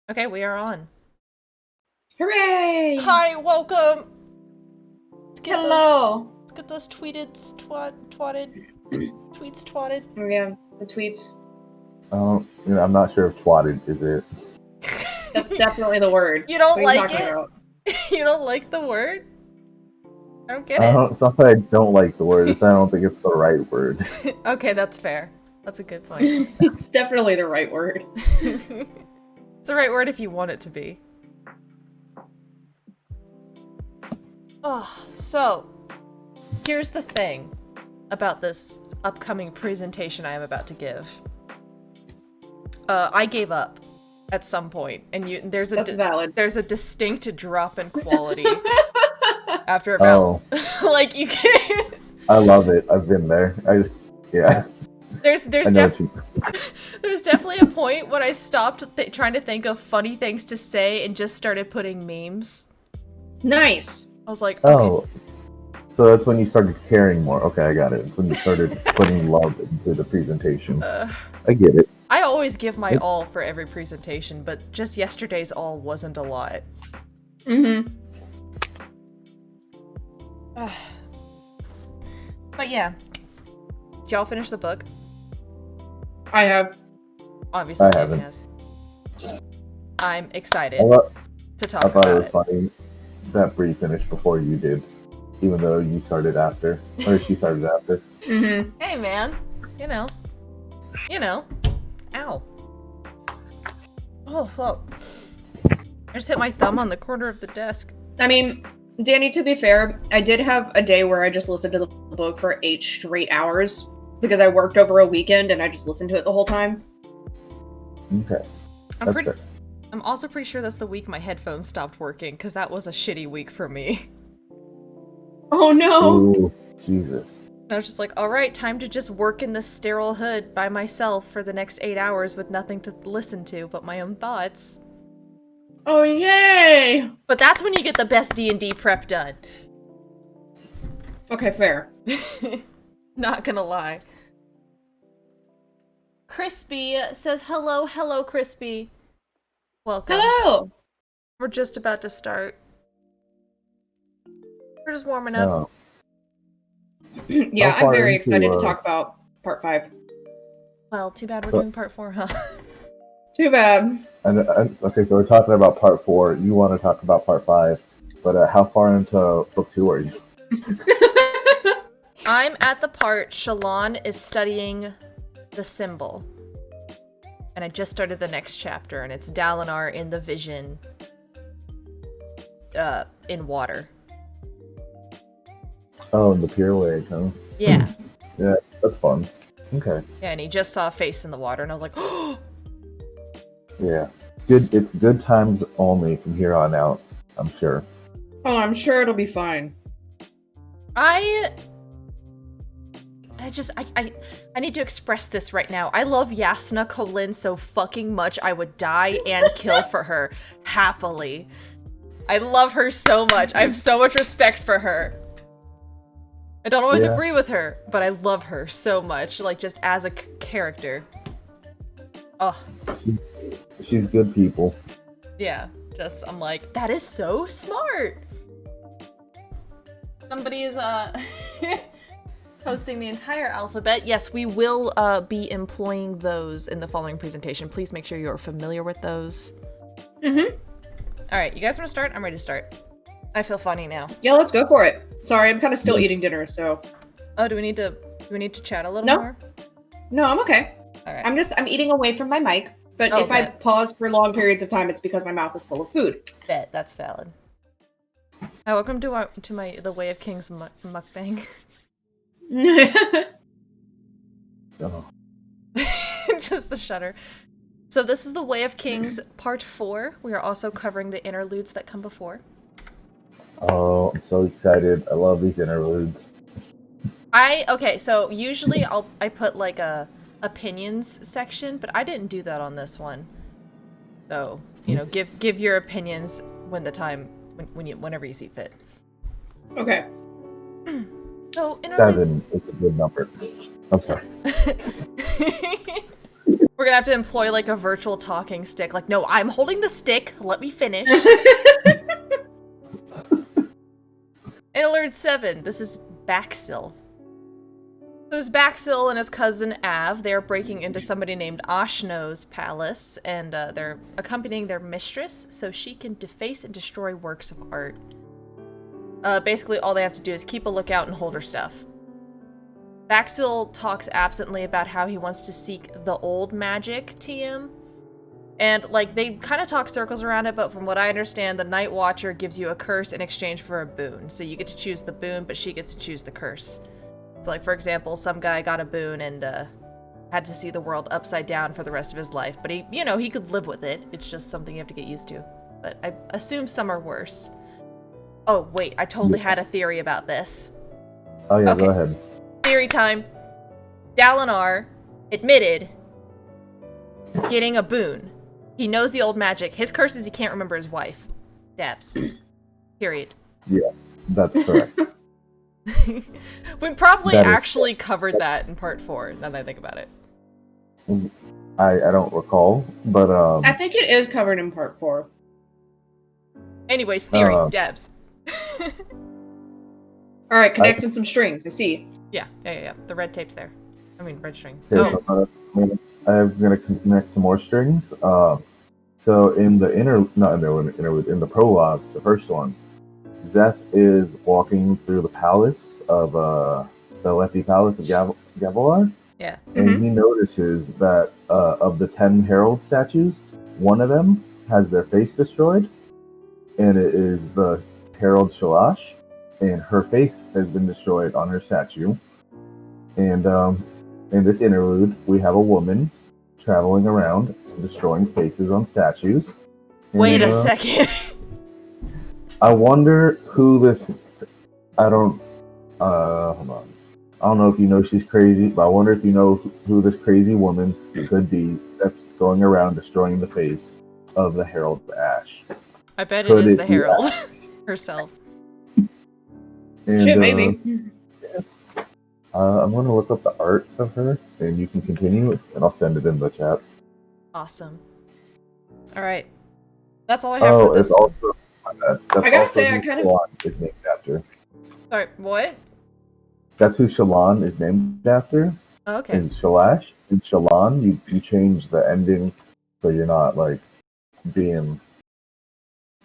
Okay, we are on. Hooray! Hi, welcome! Hello! Let's get those tweets twatted. Oh yeah, the tweets. I'm not sure if twatted is it. That's definitely the word. You don't What are you like talking it? about? You don't like the word? I don't get it. It's not that I don't like the word, it's that I don't think it's the right word. Okay, that's fair. That's a good point. It's definitely the right word. It's the right word if you want it to be. Oh, so here's the thing about this upcoming presentation I am about to give. I gave up at some point, and there's a distinct drop in quality after about like you can. I love it. I've been there. There's definitely a point when I stopped trying to think of funny things to say and just started putting memes. Nice. I was like, okay. So that's when you started caring more. Okay, I got it. It's when you started putting love into the presentation. I get it. I always give my all for every presentation, but just yesterday's all wasn't a lot. Mm-hmm. But yeah. Did y'all finish the book? I have. Obviously, I Jake haven't. has. I'm excited to talk I thought about it was funny that Bree finished before you did, even though you started after, or she started after. Mm-hmm. Hey, man. You know. Ow. Oh, well. I just hit my thumb on the corner of the desk. I mean, Danny, to be fair, I did have a day where I just listened to the book for 8 straight hours because I worked over a weekend and I just listened to it the whole time. Okay. I'm also pretty sure that's the week my headphones stopped working, because that was a shitty week for me. Oh no! Ooh, Jesus. I was just like, alright, time to just work in this sterile hood by myself for the next 8 hours with nothing to listen to but my own thoughts. Oh yay! But that's when you get the best D&D prep done. Okay, fair. Not gonna lie. Crispy says hello, Crispy. Welcome. Hello! We're just about to start. We're just warming up. No. Yeah, I'm very excited to talk about part 5. Well, too bad we're doing part 4, huh? Too bad. Okay, so we're talking about part 4. You want to talk about part 5, but how far into book 2 are you? I'm at the part Shallan is studying the symbol. And I just started the next chapter, and it's Dalinar in the vision, in water. Oh, in the Pure Wave, huh? Yeah. Yeah, that's fun. Okay. Yeah, and he just saw a face in the water, and I was like, oh! Yeah. It's good times only from here on out, I'm sure. Oh, I'm sure it'll be fine. I need to express this right now. I love Yasna Kholin so fucking much I would die and kill for her. Happily. I love her so much. I have so much respect for her. I don't always agree with her, but I love her so much, like, just as a character. Oh. She's good people. Yeah, I'm like, that is so smart! Somebody is, posting the entire alphabet. Yes, we will be employing those in the following presentation. Please make sure you're familiar with those. Mm-hmm. Alright, you guys want to start? I'm ready to start. I feel funny now. Yeah, let's go for it. Sorry, I'm kind of still eating dinner, so... Oh, do we need to chat a little more? No, I'm okay. Alright. I'm eating away from my mic, but if I pause for long periods of time, it's because my mouth is full of food. Bet, that's valid. Hi, welcome to the Way of Kings mukbang. Oh. Just a shudder. So this is the Way of Kings part 4. We are also covering the interludes that come before. Oh, I'm so excited. I love these interludes. Okay, so usually I put like a opinions section, but I didn't do that on this one. So, you know, give your opinions whenever you see fit. Okay. So interludes. 7 is a good number. I'm sorry. We're gonna have to employ like a virtual talking stick. Like, no, I'm holding the stick. Let me finish. And Alert 7. This is Baxil. So it's Baxil and his cousin Av. They're breaking into somebody named Ashno's palace, and they're accompanying their mistress so she can deface and destroy works of art. Basically, all they have to do is keep a lookout and hold her stuff. Baxil talks absently about how he wants to seek the old magic TM. And, like, they kind of talk circles around it, but from what I understand, the Night Watcher gives you a curse in exchange for a boon. So you get to choose the boon, but she gets to choose the curse. So, like, for example, some guy got a boon and had to see the world upside down for the rest of his life. But he, you know, he could live with it. It's just something you have to get used to. But I assume some are worse. Oh, wait, I totally had a theory about this. Oh yeah, Okay. Go ahead. Theory time. Dalinar admitted getting a boon. He knows the old magic. His curse is he can't remember his wife. Dabs. Period. Yeah, that's correct. We probably That is- actually covered that in part 4, now that I think about it. I don't recall, but I think it is covered in part 4. Anyways, theory, Dabs. All right, connecting some strings. I see. Yeah. The red tape's there. I mean, red string. okay, Oh, I'm gonna connect some more strings. So in the in the prologue, the first one, Zeth is walking through the palace of the Lethe Palace of Gavilar, yeah. and he notices that of the 10 herald statues, one of them has their face destroyed, and it is the herald Shalash, and her face has been destroyed on her statue. And in this interlude, we have a woman traveling around destroying faces on statues. Wait And, a second. I wonder who this. I don't. Hold on. I don't know if you know she's crazy, but I wonder if you know who this crazy woman could be that's going around destroying the face of the Herald of Ash. I bet it Could is it the be Herald herself. And, Shit, maybe. I'm going to look up the art of her, and you can continue, and I'll send it in the chat. Awesome. All right. That's all I have Oh, for this it's one. also. That's I gotta also say, I who kind of- Shallan is named after. Sorry, what? That's who Shallan is named after. Oh, okay. In Shalash, in Shallan, you change the ending so you're not like being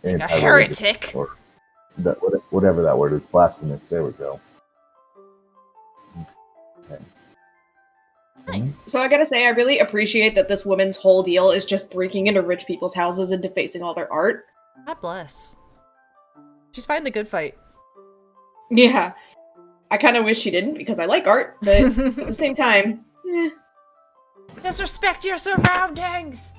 Like a anti-religious heretic. or that whatever that word is, blasphemous. There we go. Okay. Nice. So I gotta say, I really appreciate that this woman's whole deal is just breaking into rich people's houses and defacing all their art. God bless. She's fighting the good fight. Yeah. I kind of wish she didn't because I like art, but at the same time, Disrespect your surroundings!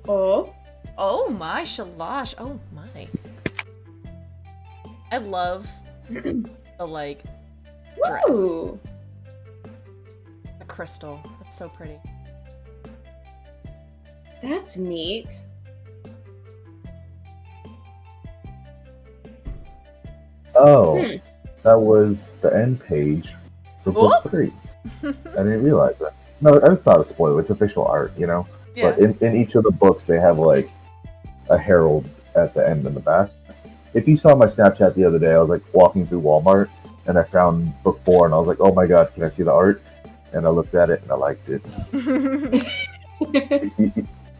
oh. Oh my, Shalash. Oh my. I love the, like, dress. Ooh. The crystal. That's so pretty. That's neat. Oh, Hmm. that was the end page for book Oh. 3. I didn't realize that. No, it's not a spoiler. It's official art, you know. Yeah. But in each of the books, they have like a herald at the end and the back. If you saw my Snapchat the other day, I was like walking through Walmart and I found book 4 and I was like, oh my god, can I see the art? And I looked at it and I liked it.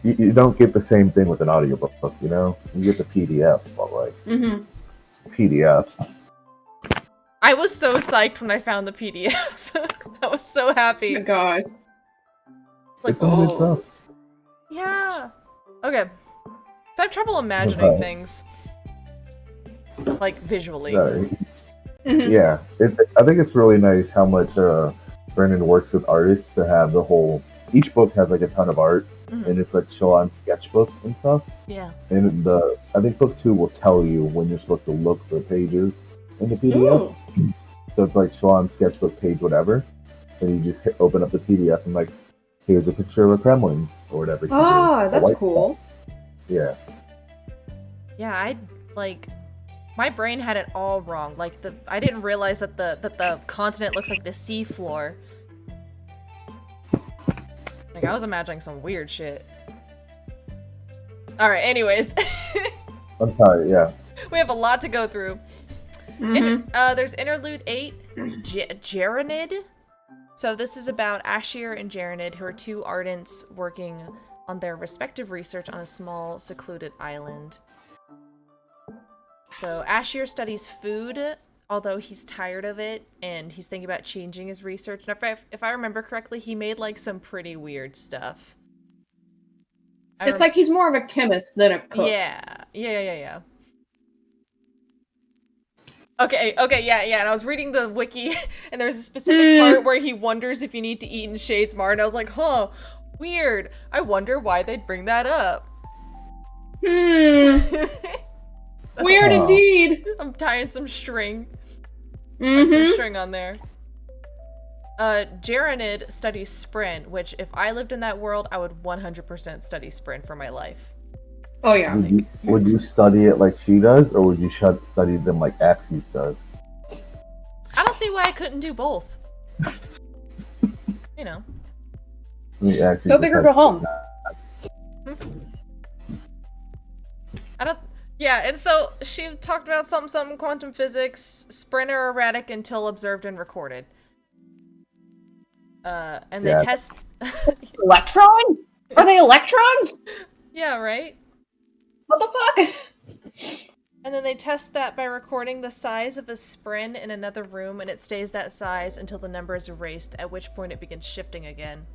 You don't get the same thing with an audiobook, you know? You get the PDF, but like, Mm-hmm. PDF. I was so psyched when I found the PDF. I was so happy. Oh god. Like, It's all good oh. stuff. Yeah. Okay. So I have trouble imagining Okay. things. Like, visually. Mhm. Yeah, I think it's really nice how much Brennan works with artists to have the whole. Each book has like a ton of art, Mhm. and it's like Shallan's sketchbook and stuff. Yeah. And I think book 2 will tell you when you're supposed to look for pages in the PDF. Ooh. So it's like Shallan's sketchbook page, whatever, and you just open up the PDF and like, here's a picture of a Kremlin or whatever. Ah, A that's white cool. spot. Yeah. Yeah, my brain had it all wrong. Like, I didn't realize that the continent looks like the sea floor. Like, I was imagining some weird shit. Alright, anyways. I'm sorry, yeah. We have a lot to go through. Mhm. There's Interlude 8, Jaranid. So this is about Ashir and Jaranid, who are two ardents working on their respective research on a small, secluded island. So Ashir studies food, although he's tired of it, and he's thinking about changing his research. And if I remember correctly, he made, like, some pretty weird stuff. It's like he's more of a chemist than a cook. Yeah. Okay, yeah, and I was reading the wiki, and there's a specific part where he wonders if you need to eat in Shadesmar, and I was like, huh, weird. I wonder why they'd bring that up. Weird indeed. I'm tying some string. Like some string on there. Jaranid studies Sprint, which if I lived in that world, I would 100% study Sprint for my life. Oh yeah. Would you study it like she does, or would you study them like Axis does? I don't see why I couldn't do both. You know. Go big or go home. Yeah, and so she talked about something quantum physics, Sprint are erratic until observed and recorded. And they test... Electron? Are they electrons? Yeah, right? What the fuck? And then they test that by recording the size of a sprint in another room, and it stays that size until the number is erased, at which point it begins shifting again.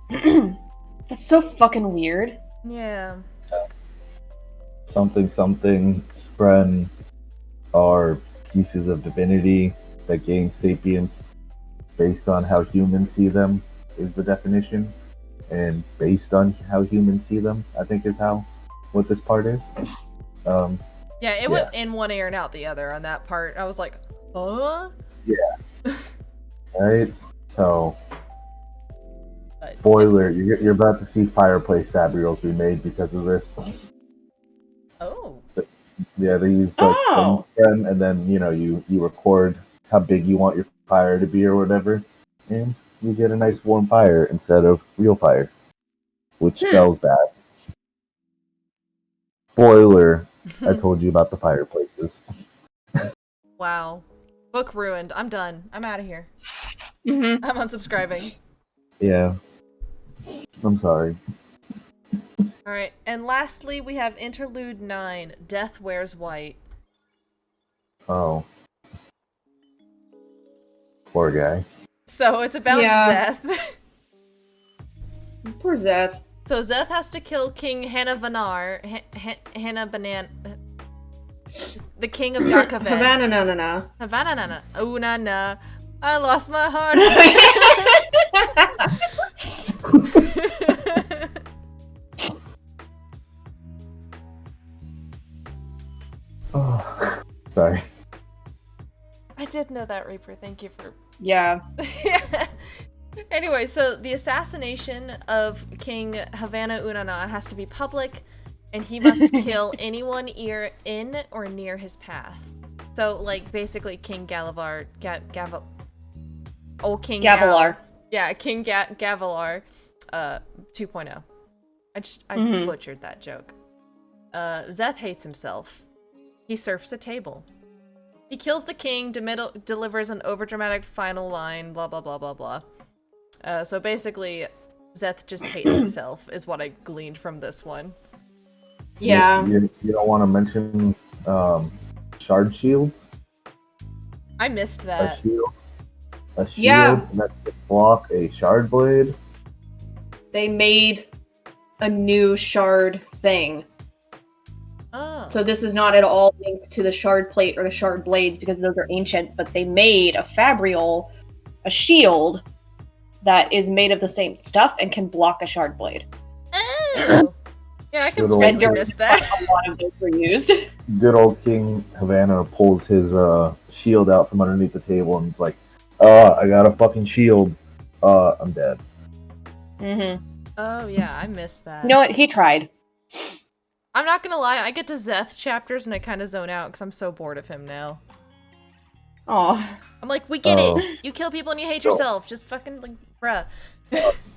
That's so fucking weird. Yeah. Something, Spren are pieces of divinity that gain sapience based on how humans see them, is the definition. And based on how humans see them, I think is what this part is. Yeah, it went in one ear and out the other on that part. I was like, huh? Yeah. Right? So, spoiler, you're about to see fireplace fabrials be made because of this. Oh. Yeah, they use like and then you record how big you want your fire to be or whatever, and you get a nice warm fire instead of real fire, which spells bad. Spoiler, I told you about the fireplaces. Wow. Book ruined. I'm done. I'm out of here. I'm unsubscribing. Yeah. I'm sorry. Alright, and lastly we have Interlude 9, Death Wears White. Oh. Poor guy. So it's about Zeth. Poor Zeth. So Zeth has to kill King Hanavanar, the king of Yakaven. Havana. Oh, na. I lost my heart. Oh, sorry. I did know that, Reaper. Thank you for... Yeah. Anyway, so the assassination of King Havana Unana has to be public, and he must kill anyone in or near his path. So, like, basically King Gavilar, King Gavilar. King Gavilar, 2.0. I butchered that joke. Zeth hates himself. He surfs a table. He kills the king, delivers an overdramatic final line, blah, blah, blah, blah, blah. So basically, Zeth just hates himself, is what I gleaned from this one. Yeah. You don't want to mention shard shields? I missed that. A shield that can block a shard blade? They made a new shard thing. Oh. So this is not at all linked to the shard plate or the shard blades because those are ancient, but they made a fabrial, a shield, that is made of the same stuff and can block a shard blade. Oh. Yeah, I completely missed that. A lot of those were used. Good old King Havana pulls his shield out from underneath the table and is like, I got a fucking shield. I'm dead. Mm-hmm. Oh, yeah, I missed that. You know what? He tried. I'm not gonna lie, I get to Zeth chapters and I kind of zone out because I'm so bored of him now. Aw. I'm like, we get it! You kill people and you hate yourself. Just fucking, like, bruh.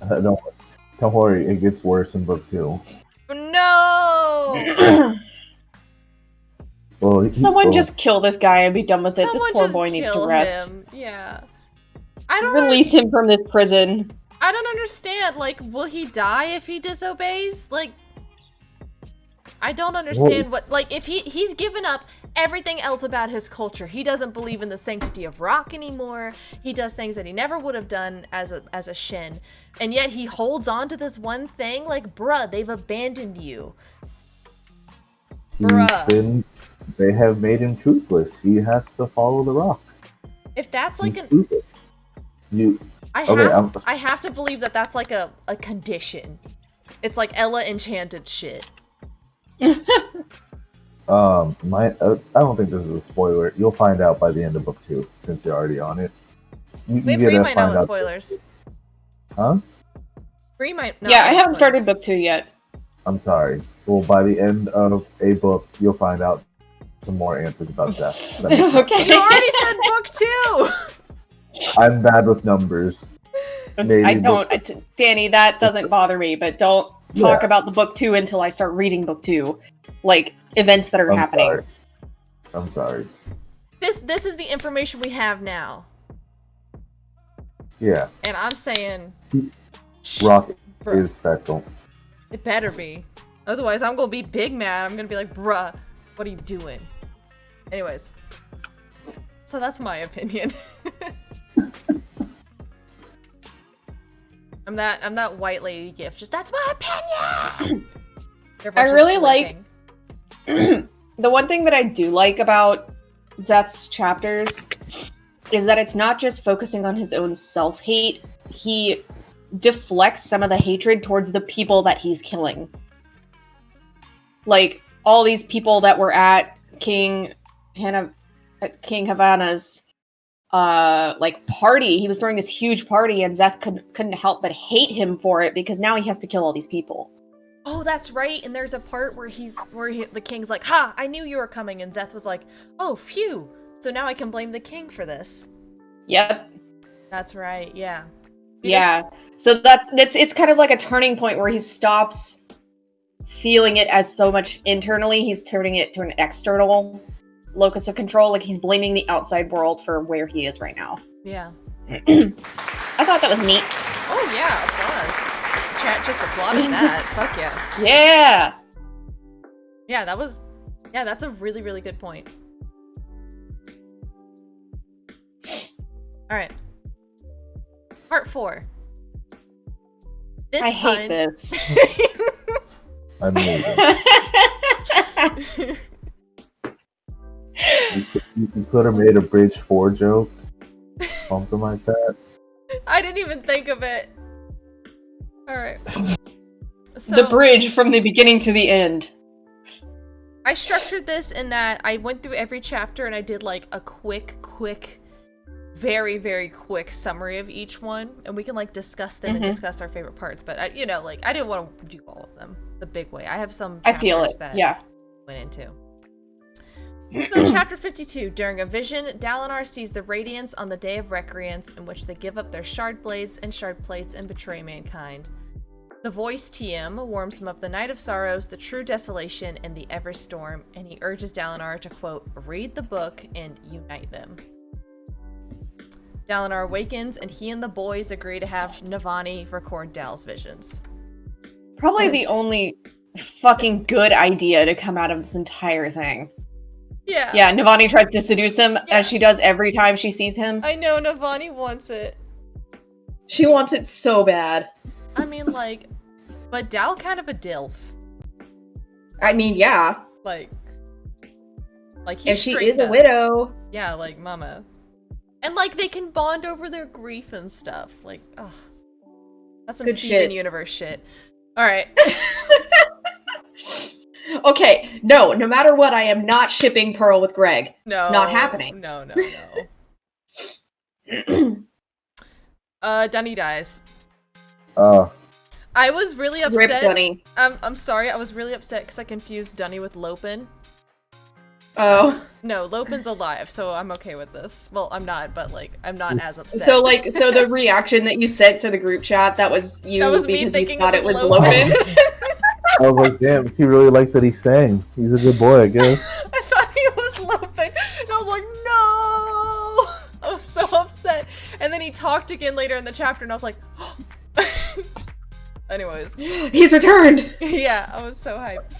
Don't worry, it gets worse in book 2. No! Well, Someone just kill this guy and be done with it. This Someone poor just boy needs to kill rest. him. Yeah. I don't Release him from this prison. I don't understand. Like, will he die if he disobeys? Like, I don't understand what, like, if he's given up everything else about his culture. He doesn't believe in the sanctity of rock anymore. He does things that he never would have done as a Shin. And yet he holds on to this one thing. Like, bruh, they've abandoned you. Bruh. They have made him toothless. He has to follow the rock. If that's like He's toothless. I have to believe that that's like a condition. It's like Ella Enchanted shit. I don't think this is a spoiler. You'll find out by the end of book 2, since you're already on it. Bree might know what spoilers. Huh? Bree might know. Yeah, I haven't started book 2 yet. I'm sorry. Well, by the end of a book, you'll find out some more answers about death. Okay. You already said book 2! I'm bad with numbers. Danny, that doesn't bother me, but don't talk about the book 2 until I start reading book 2. Like, events that are happening. Sorry. I'm sorry. This is the information we have now. Yeah. And I'm saying... Rock is special. It better be. Otherwise, I'm gonna be big mad. I'm gonna be like, bruh, what are you doing? Anyways. So that's my opinion. I'm that white lady gift. Just, that's my opinion! I really like... the one thing that I do like about Zeth's chapters is that it's not just focusing on his own self-hate. He deflects some of the hatred towards the people that he's killing. Like, all these people that were at King Havana's like party. He was throwing this huge party, and Zeth couldn't help but hate him for it because now he has to kill all these people. Oh, that's right. And there's a part where the king's like, "Ha! I knew you were coming," and Zeth was like, "Oh, phew! So now I can blame the king for this." Yep. That's right. Yeah. So it's kind of like a turning point where he stops feeling it as so much internally. He's turning it to an external locus of control. Like, he's blaming the outside world for where he is right now. Yeah. I thought that was neat. Oh yeah, applause. Chat just applauded that. Fuck yeah. Yeah. Yeah, that's a really, really good point. Alright. Part 4. I hate this. Amazing. You could have made a Bridge 4 joke. Something like that. I didn't even think of it. Alright. So, the bridge from the beginning to the end. I structured this in that I went through every chapter and I did like a quick, very, very quick summary of each one. And we can like discuss them and discuss our favorite parts. But I didn't want to do all of them the big way. I have some chapters I feel it. that went into. So chapter 52, during a vision, Dalinar sees the radiance on the day of recreance in which they give up their shard blades and shard plates and betray mankind. The voice TM warns him of the night of sorrows, the true desolation, and the ever storm, and he urges Dalinar to, quote, read the book and unite them. Dalinar awakens, and he and the boys agree to have Navani record Dal's visions. Probably the only fucking good idea to come out of this entire thing. Yeah. Yeah, Navani tries to seduce him, as she does every time she sees him. I know, Navani wants it. She wants it so bad. I mean, like, but Dal kind of a dilf. I mean, yeah. Like he's if she is a widow. Yeah, like, mama. And, like, they can bond over their grief and stuff. Like, ugh. That's some Good Steven shit. Universe shit. Alright. Okay, no matter what, I am not shipping Pearl with Greg. No. It's not happening. No. Dunny dies. I was really upset. Rip Dunny. I'm sorry, I was really upset because I confused Dunny with Lopin. Oh. No, Lopin's alive, so I'm okay with this. Well, I'm not, but like, I'm not as upset. So the reaction that you sent to the group chat, that was you that was because me thinking you thought it was Lopin. Lopin. I was like, damn, he really liked that he sang. He's a good boy, I guess. I thought he was Lopin, and I was like, no! I was so upset. And then he talked again later in the chapter, and I was like, anyways. He's returned! Yeah, I was so hyped.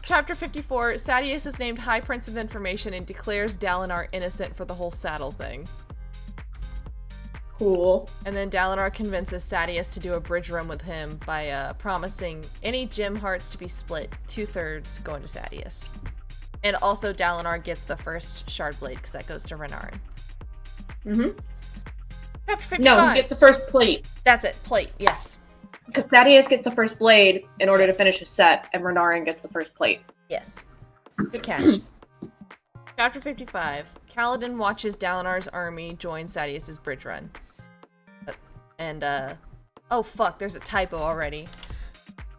Chapter 54, Sadius is named High Prince of Information and declares Dalinar innocent for the whole saddle thing. Cool. And then Dalinar convinces Sadius to do a bridge run with him by promising any gem hearts to be split 2/3 going to Sadius. And also Dalinar gets the first shard blade because that goes to Renarin. Mm-hmm. Chapter 55. No, he gets the first plate. That's it, plate, yes. Because Thaddeus gets the first blade in order to Yes. finish his set, and Renarin gets the first plate. Yes. Good catch. Chapter 55. Kaladin watches Dalinar's army join Sadius's bridge run. And, oh fuck, there's a typo already.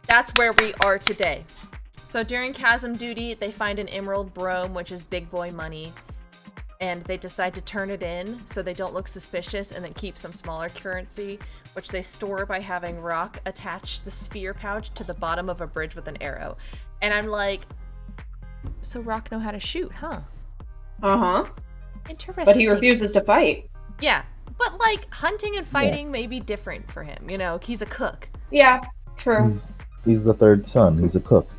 That's where we are today. So during chasm duty, they find an emerald brome, which is big boy money. And they decide to turn it in so they don't look suspicious and then keep some smaller currency, which they store by having Rock attach the sphere pouch to the bottom of a bridge with an arrow. And I'm like, so Rock know how to shoot, huh? Uh-huh. Interesting. But he refuses to fight. Yeah, but like hunting and fighting may be different for him, you know, he's a cook. Yeah, true. He's the third son. He's a cook.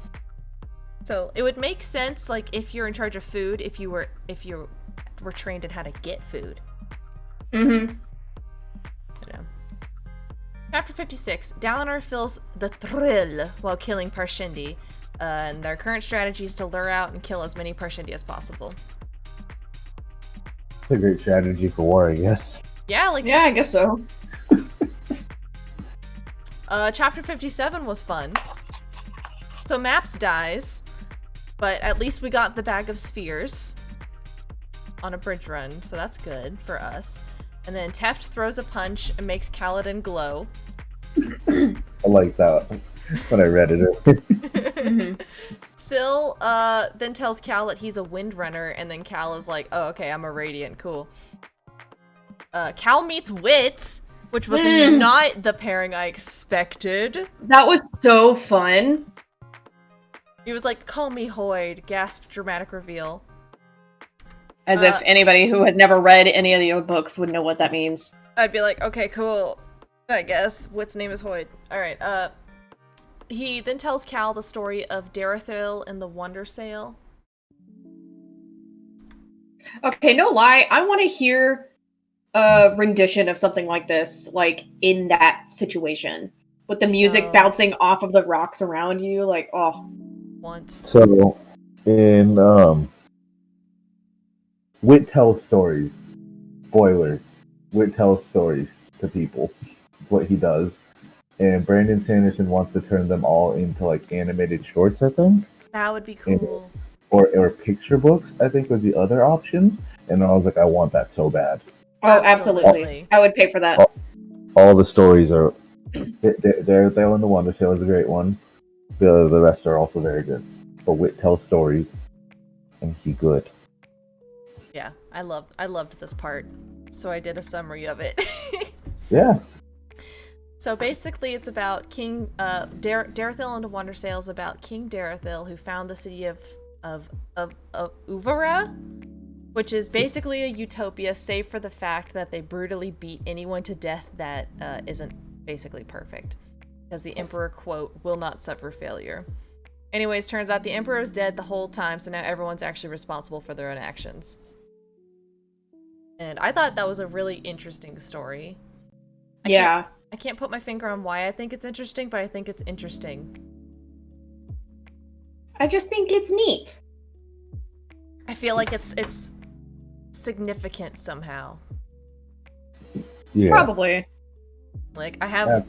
So it would make sense, like, if you're in charge of food, if you were trained in how to get food. Mm-hmm. You know. Chapter 56. Dalinar feels the thrill while killing Parshendi, and their current strategy is to lure out and kill as many Parshendi as possible. It's a great strategy for war, I guess. Yeah, like Yeah, I guess so. Chapter 57 was fun. So Maps dies, but at least we got the bag of spheres on a bridge run, so that's good for us. And then Teft throws a punch and makes Kaladin glow. I like that when I read it. Mm-hmm. Syl then tells Cal that he's a windrunner, and then Cal is like, oh, okay, I'm a radiant, cool. Cal meets Wit, which was not the pairing I expected. That was so fun. He was like, call me Hoyd, gasp dramatic reveal. As if anybody who has never read any of the other books would know what that means. I'd be like, okay, cool. I guess. Wit's name is Hoyd. Alright, he then tells Cal the story of Darethil and the Wonder Sail. Okay, no lie, I want to hear a rendition of something like this, like, in that situation. With the music bouncing off of the rocks around you, like, oh. Once. So, in, Wit tells stories. Spoiler. Wit tells stories to people. That's what he does. And Brandon Sanderson wants to turn them all into, like, animated shorts, I think. That would be cool. Or picture books, I think, was the other option. And I was like, I want that so bad. Oh, absolutely. I would pay for that. All the stories are... Daredevil and the Wonder Sail is a great one. The rest are also very good. But Wit tells stories, and he good. Yeah, I loved this part. So I did a summary of it. Yeah. So basically it's about King Darethil and the Wonder Sail is about King Darethil, who found the city of Uvara, which is basically a utopia, save for the fact that they brutally beat anyone to death that isn't basically perfect. Because the Emperor, quote, will not suffer failure. Anyways, turns out the Emperor was dead the whole time, so now everyone's actually responsible for their own actions. And I thought that was a really interesting story. I can't put my finger on why I think it's interesting, but I think it's interesting. I just think it's neat. I feel like it's significant somehow. Yeah. Probably. Like, I have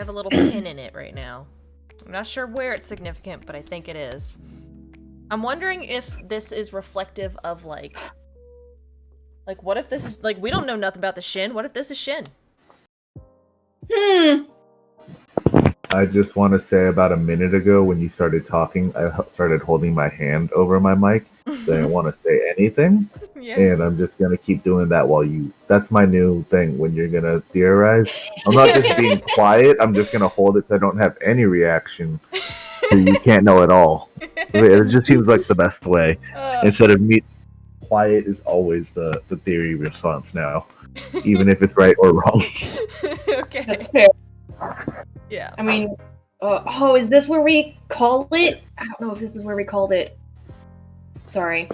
a little pin in it right now. I'm not sure where it's significant, but I think it is. I'm wondering if this is reflective of, like, what if this is, like, we don't know nothing about the Shin. What if this is Shin? I just want to say about a minute ago when you started talking, I started holding my hand over my mic. So I didn't want to say anything. Yeah. And I'm just going to keep doing that while you. That's my new thing when you're going to theorize. I'm not just being quiet. I'm just going to hold it so I don't have any reaction. So you can't know at all. It just seems like the best way. Instead of me. Quiet is always the theory response now. Even if it's right or wrong. Okay. That's fair. Yeah. I mean, is this where we call it? I don't know if this is where we called it. Sorry.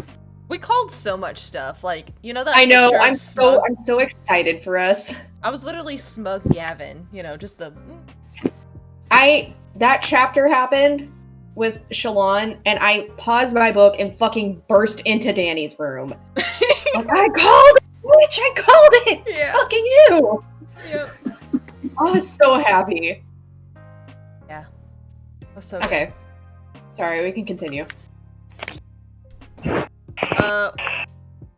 We called so much stuff. Like, you know that I know. picture of I'm Smug? so excited for us. I was literally Smug Gavin. You know, just the. That chapter happened with Shalon, and I paused my book and fucking burst into Danny's room. Like, I called it, witch! I called it. Yeah. Fucking you. Yep. I was so happy. Yeah. That's so Okay. Sorry, we can continue.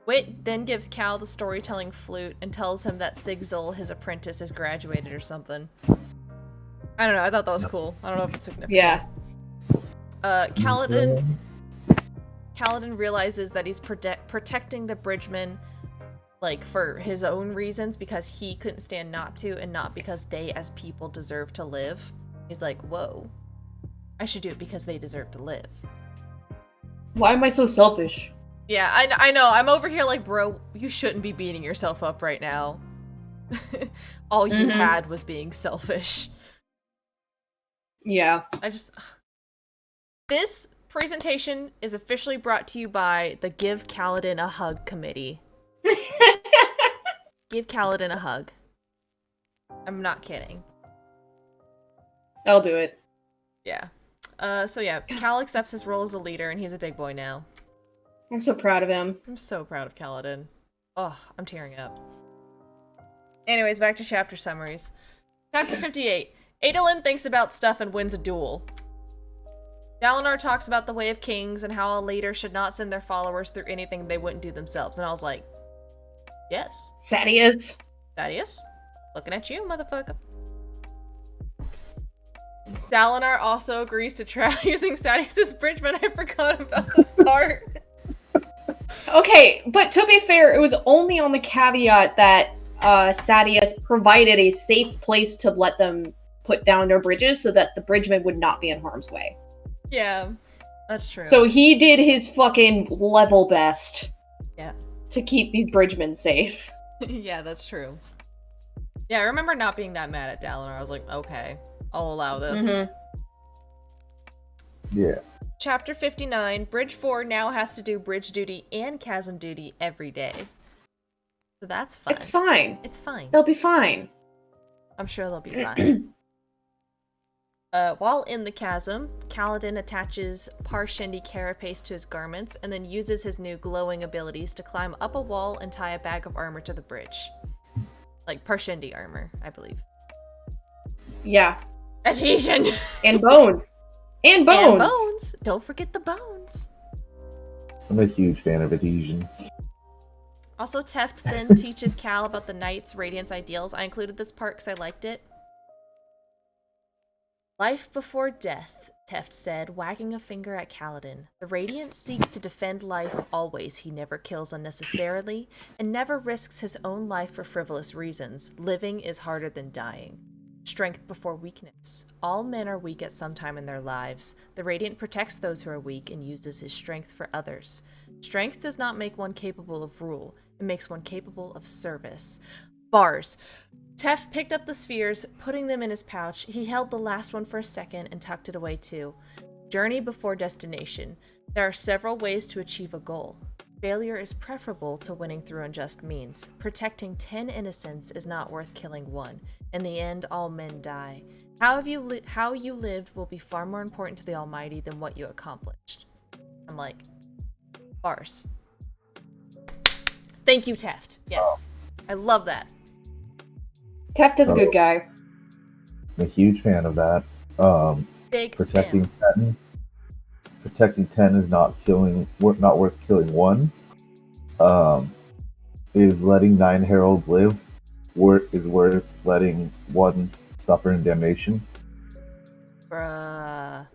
Wit then gives Cal the storytelling flute and tells him that Sigzil, his apprentice, has graduated or something. I don't know, I thought that was cool. I don't know if it's significant. Yeah. Kaladin realizes that he's protecting the Bridgemen, like, for his own reasons, because he couldn't stand not to, and not because they, as people, deserve to live. He's like, whoa. I should do it because they deserve to live. Why am I so selfish? Yeah, I know. I'm over here like, bro, you shouldn't be beating yourself up right now. All you had was being selfish. Yeah. This presentation is officially brought to you by the Give Kaladin a Hug Committee. Give Kaladin a hug. I'm not kidding. I'll do it. Yeah. So yeah, Cal accepts his role as a leader, and he's a big boy now. I'm so proud of him. I'm so proud of Kaladin. Oh, I'm tearing up. Anyways, back to chapter summaries. Chapter 58. Adolin thinks about stuff and wins a duel. Dalinar talks about the way of kings and how a leader should not send their followers through anything they wouldn't do themselves. And I was like, yes. Sadius. Sadius. Looking at you, motherfucker. Dalinar also agrees to try using Sadius's Bridgeman. I forgot about this part. Okay, but to be fair, it was only on the caveat that Sadius provided a safe place to let them put down their bridges so that the Bridgemen would not be in harm's way. Yeah, that's true. So he did his fucking level best. Yeah. To keep these Bridgemen safe. Yeah, that's true. Yeah, I remember not being that mad at Dalinar. I was like, okay, I'll allow this. Yeah. Chapter 59, Bridge 4 now has to do bridge duty and chasm duty every day. So that's fine. It's fine. It's fine. They'll be fine. I'm sure they'll be fine. While in the chasm, Kaladin attaches Parshendi carapace to his garments and then uses his new glowing abilities to climb up a wall and tie a bag of armor to the bridge. Like Parshendi armor, I believe. Yeah. Adhesion! And bones. And bones! And bones! Don't forget the bones! I'm a huge fan of adhesion. Also, Teft then teaches Cal about the Knight's Radiance ideals. I included this part because I liked it. Life before death, Teft said, wagging a finger at Kaladin. The Radiant seeks to defend life always. He never kills unnecessarily and never risks his own life for frivolous reasons. Living is harder than dying. Strength before weakness. All men are weak at some time in their lives. The Radiant protects those who are weak and uses his strength for others. Strength does not make one capable of rule. It makes one capable of service. Bars. Teft picked up the spheres, putting them in his pouch. He held the last one for a second and tucked it away too. Journey before destination. There are several ways to achieve a goal. Failure is preferable to winning through unjust means. Protecting 10 innocents is not worth killing one. In the end, all men die. How you lived will be far more important to the Almighty than what you accomplished. I'm like, bars. Thank you, Teft. Yes. I love that. Teft is a good guy. I'm a huge fan of that. Big protecting fan. 10. Protecting 10 is not worth killing one. Is letting 9 heralds live is worth letting one suffer in damnation. Bruh.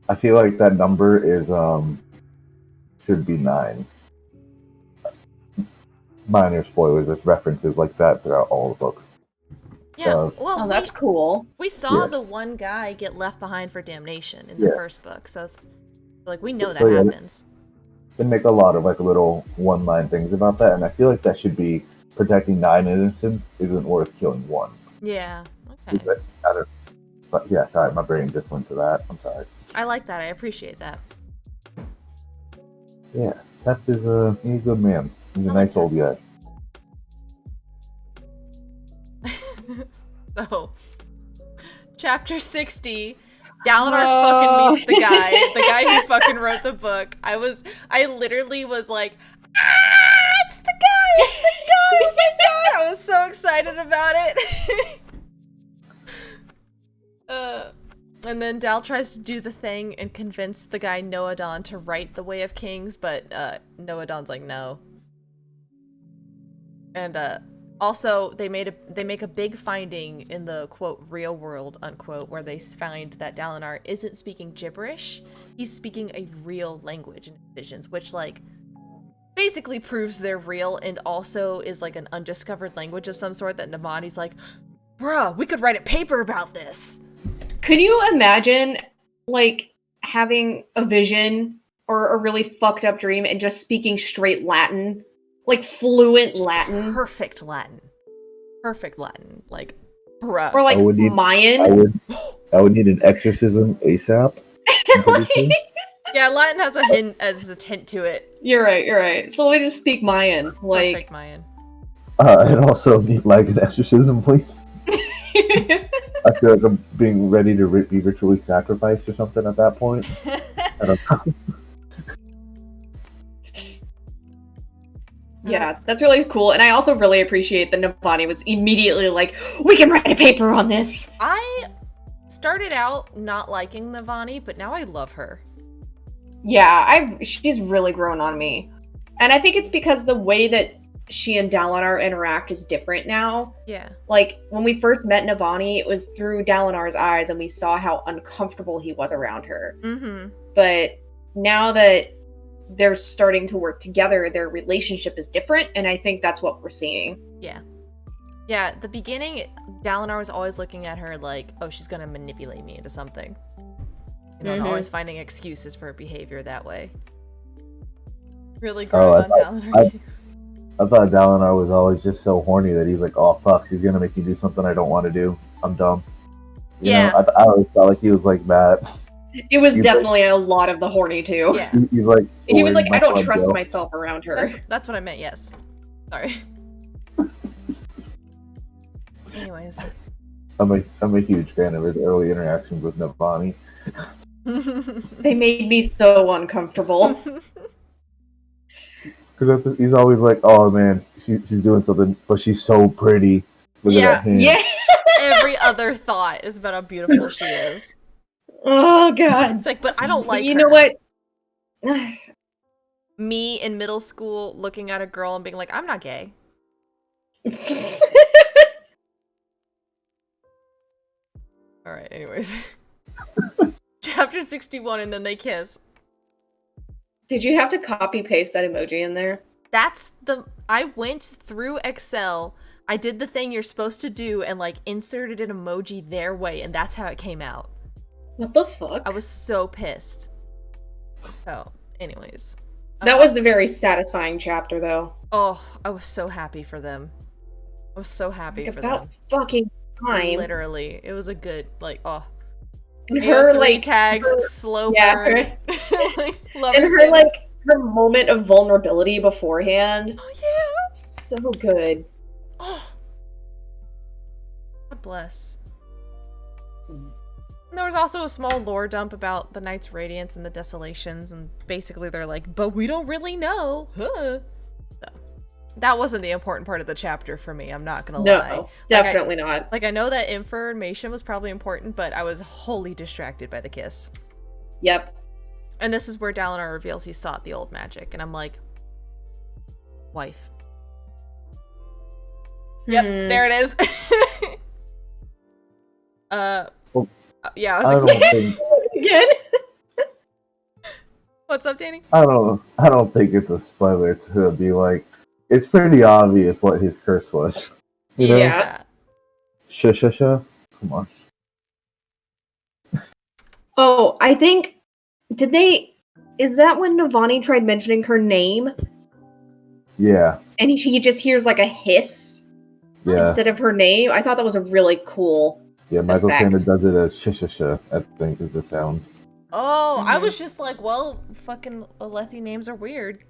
I feel like that number is should be 9. Minor spoilers, there's references like that throughout all the books. Yeah, well, Oh, that's cool. We saw Yeah. the one guy get left behind for damnation in the Yeah. first book, so it's like we know that So, yeah, happens. They make a lot of like little one-line things about that, and I feel like that should be protecting 9 innocents isn't worth killing 1. Yeah. Okay. But yeah, sorry, my brain just went to that. I'm sorry. I like that. I appreciate that. Yeah, Tep is he's a good man. He's a I like nice old guy. So, chapter 60, Dalinar fucking meets the guy who fucking wrote the book. I literally was like, it's the guy, oh my god, I was so excited about it. And then Dal tries to do the thing and convince the guy Noadon to write The Way of Kings, but Noadon's like, no. And also, they make a big finding in the, quote, real world, unquote, where they find that Dalinar isn't speaking gibberish. He's speaking a real language in visions, which, like, basically proves they're real and also is, like, an undiscovered language of some sort that Navani's like, bruh, we could write a paper about this. Could you imagine, like, having a vision or a really fucked up dream and just speaking straight Latin? Like, fluent Just Latin? Perfect Latin. Perfect Latin. Like, bruh. Or, like, Mayan? I would need an exorcism ASAP. Yeah, Latin has a hint to it. You're right. So let me just speak Mayan. Like, Perfect Mayan. I'd also need like an exorcism, please. I feel like I'm being ready to be ritually sacrificed or something at that point. I don't know. Yeah, that's really cool. And I also really appreciate that Navani was immediately like, we can write a paper on this. I started out not liking Navani, but now I love her. Yeah, she's really grown on me. And I think it's because the way that she and Dalinar interact is different now. Yeah. Like, when we first met Navani, it was through Dalinar's eyes, and we saw how uncomfortable he was around her. Mm-hmm. But now that they're starting to work together, their relationship is different, and I think that's what we're seeing. Yeah. Yeah, the beginning, Dalinar was always looking at her like, oh, she's gonna manipulate me into something. You know, and always finding excuses for her behavior that way. Really growing on Dalinar. I thought Dalinar was always just so horny that he's like, oh fuck, she's gonna make me do something I don't want to do. I'm dumb. You know, I always felt like he was like that. It was definitely a lot of the horny too. Yeah. He's like, he was like, I don't trust myself around her. That's what I meant, yes. Sorry. Anyways. I'm a huge fan of his early interactions with Navani. They made me so uncomfortable. Because he's always like, oh man, she's doing something, but she's so pretty. Look at that hand. Yeah. Every other thought is about how beautiful she is. Oh god. It's like, but I don't like you her. know what? Me in middle school looking at a girl and being like, I'm not gay. Alright, anyways. Chapter 61, and then they kiss. Did you have to copy paste that emoji in there? I went through Excel, I did the thing you're supposed to do, and like inserted an emoji their way, and that's how it came out. What the fuck? I was so pissed. So, anyways. That was the very satisfying chapter, though. Oh, I was so happy for them. I was so happy for them. About fucking time. Literally. It was a good, like, oh. And her, like, tags, slow burn. Like, and her, like, her moment of vulnerability beforehand. Oh, yeah. So good. Oh. God bless. There was also a small lore dump about the Knight's Radiance and the Desolations, and basically they're like, but we don't really know. Huh. So, that wasn't the important part of the chapter for me, I'm not gonna lie. No, definitely not. Like, I know that information was probably important, but I was wholly distracted by the kiss. Yep. And this is where Dalinar reveals he sought the old magic, and I'm like, wife. Yep, there it is. Yeah, I I was don't excited. think Again? What's up, Danny? I don't think it's a spoiler to be like it's pretty obvious what his curse was. You know? Yeah. Shush. Come on. Oh, I think is that when Navani tried mentioning her name Yeah. and he just hears like a hiss Yeah. instead of her name? I thought that was a really cool Yeah, Michael effect. kind of does it as shush, I think is the sound. Oh, I Mhm. was just like, well, fucking Alethi names are weird.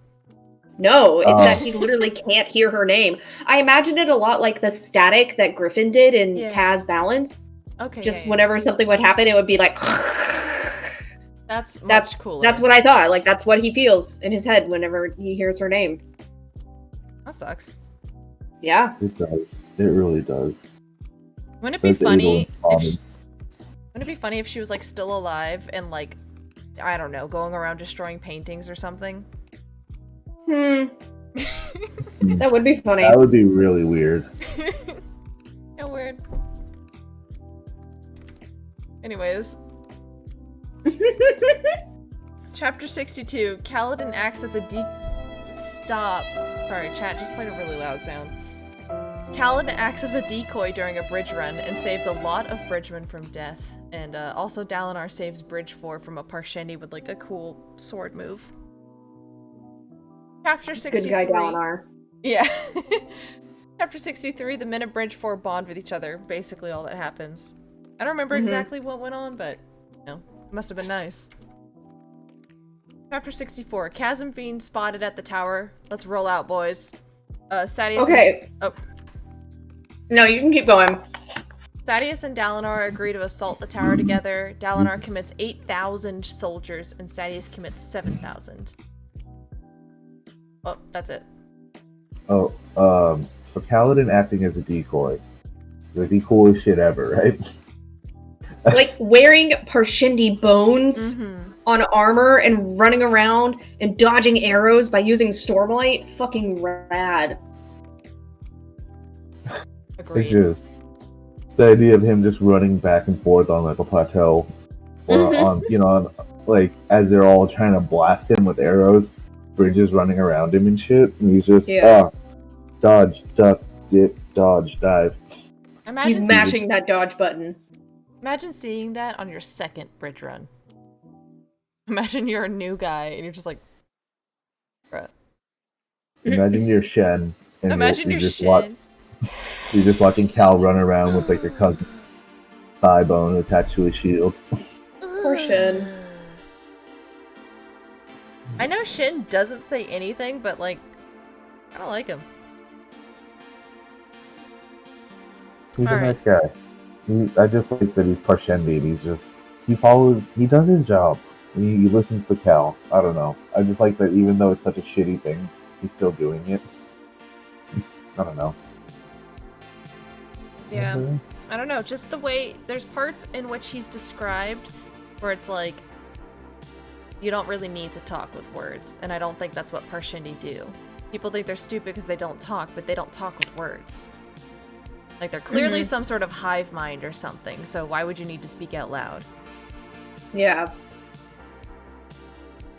No, it's Oh. that he literally can't hear her name. I imagined it a lot like the static that Griffin did in Yeah. Taz Balance. Okay, Just yeah. whenever something would happen, it would be like. That's much cooler. That's what I thought. Like that's what he feels in his head whenever he hears her name. That sucks. Yeah. It does. It really does. Wouldn't it be That's funny Adel and if Tommy. wouldn't it be funny if she was like still alive and like I don't know, going around destroying paintings or something? That would be funny. That would be really weird. Yeah, weird. Anyways, Chapter 62, Kaladin acts as a Stop. Sorry, chat just played a really loud sound. Kaladin acts as a decoy during a bridge run and saves a lot of bridgemen from death. And also Dalinar saves Bridge 4 from a Parshendi with like a cool sword move. Chapter 63. Good guy Dalinar. Yeah. Chapter 63, the men of Bridge 4 bond with each other. Basically all that happens. I don't remember exactly what went on, but, you know, it must have been nice. Chapter 64, Chasm Fiend spotted at the tower. Let's roll out, boys. Sadeas Okay. Oh. No, you can keep going. Sadeas and Dalinar agree to assault the tower together. Dalinar commits 8,000 soldiers, and Sadeas commits 7,000. Oh, that's it. Oh, so Kaladin acting as a decoy. Like the coolest shit ever, right? Like wearing Parshendi bones on armor and running around and dodging arrows by using Stormlight. Fucking rad. Agreed. It's just the idea of him just running back and forth on like a plateau, or on like as they're all trying to blast him with arrows, Bridges running around him and shit, and he's just dodge, duck, dip, dodge, dive. He's mashing that dodge button. Imagine seeing that on your second bridge run. Imagine you're a new guy and you're just like, bruh. Imagine you're Shen, and Imagine you're you're just Shen. you're just watching Cal run around with like your cousin's thigh bone attached to his shield. Poor Shin. I know Shin doesn't say anything, but like, I don't like him. He's a nice guy. I just like that he's Parshendi. He does his job. He listens to Cal. I don't know. I just like that even though it's such a shitty thing, he's still doing it. I don't know. Yeah. I don't know. Just the way there's parts in which he's described where it's like, you don't really need to talk with words. And I don't think that's what Parshendi do. People think they're stupid because they don't talk, but they don't talk with words. Like, they're clearly some sort of hive mind or something, so why would you need to speak out loud? Yeah.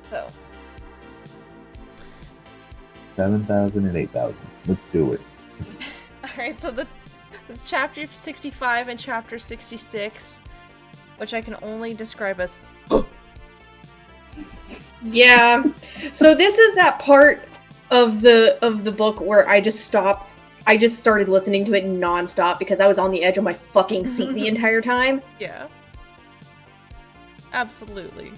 So. 7,000 and 8,000. Let's do it. Alright, so this chapter 65 and chapter 66, which I can only describe as Yeah. So this is that part of the book where I just stopped. I just started listening to it nonstop because I was on the edge of my fucking seat the entire time. Yeah. Absolutely.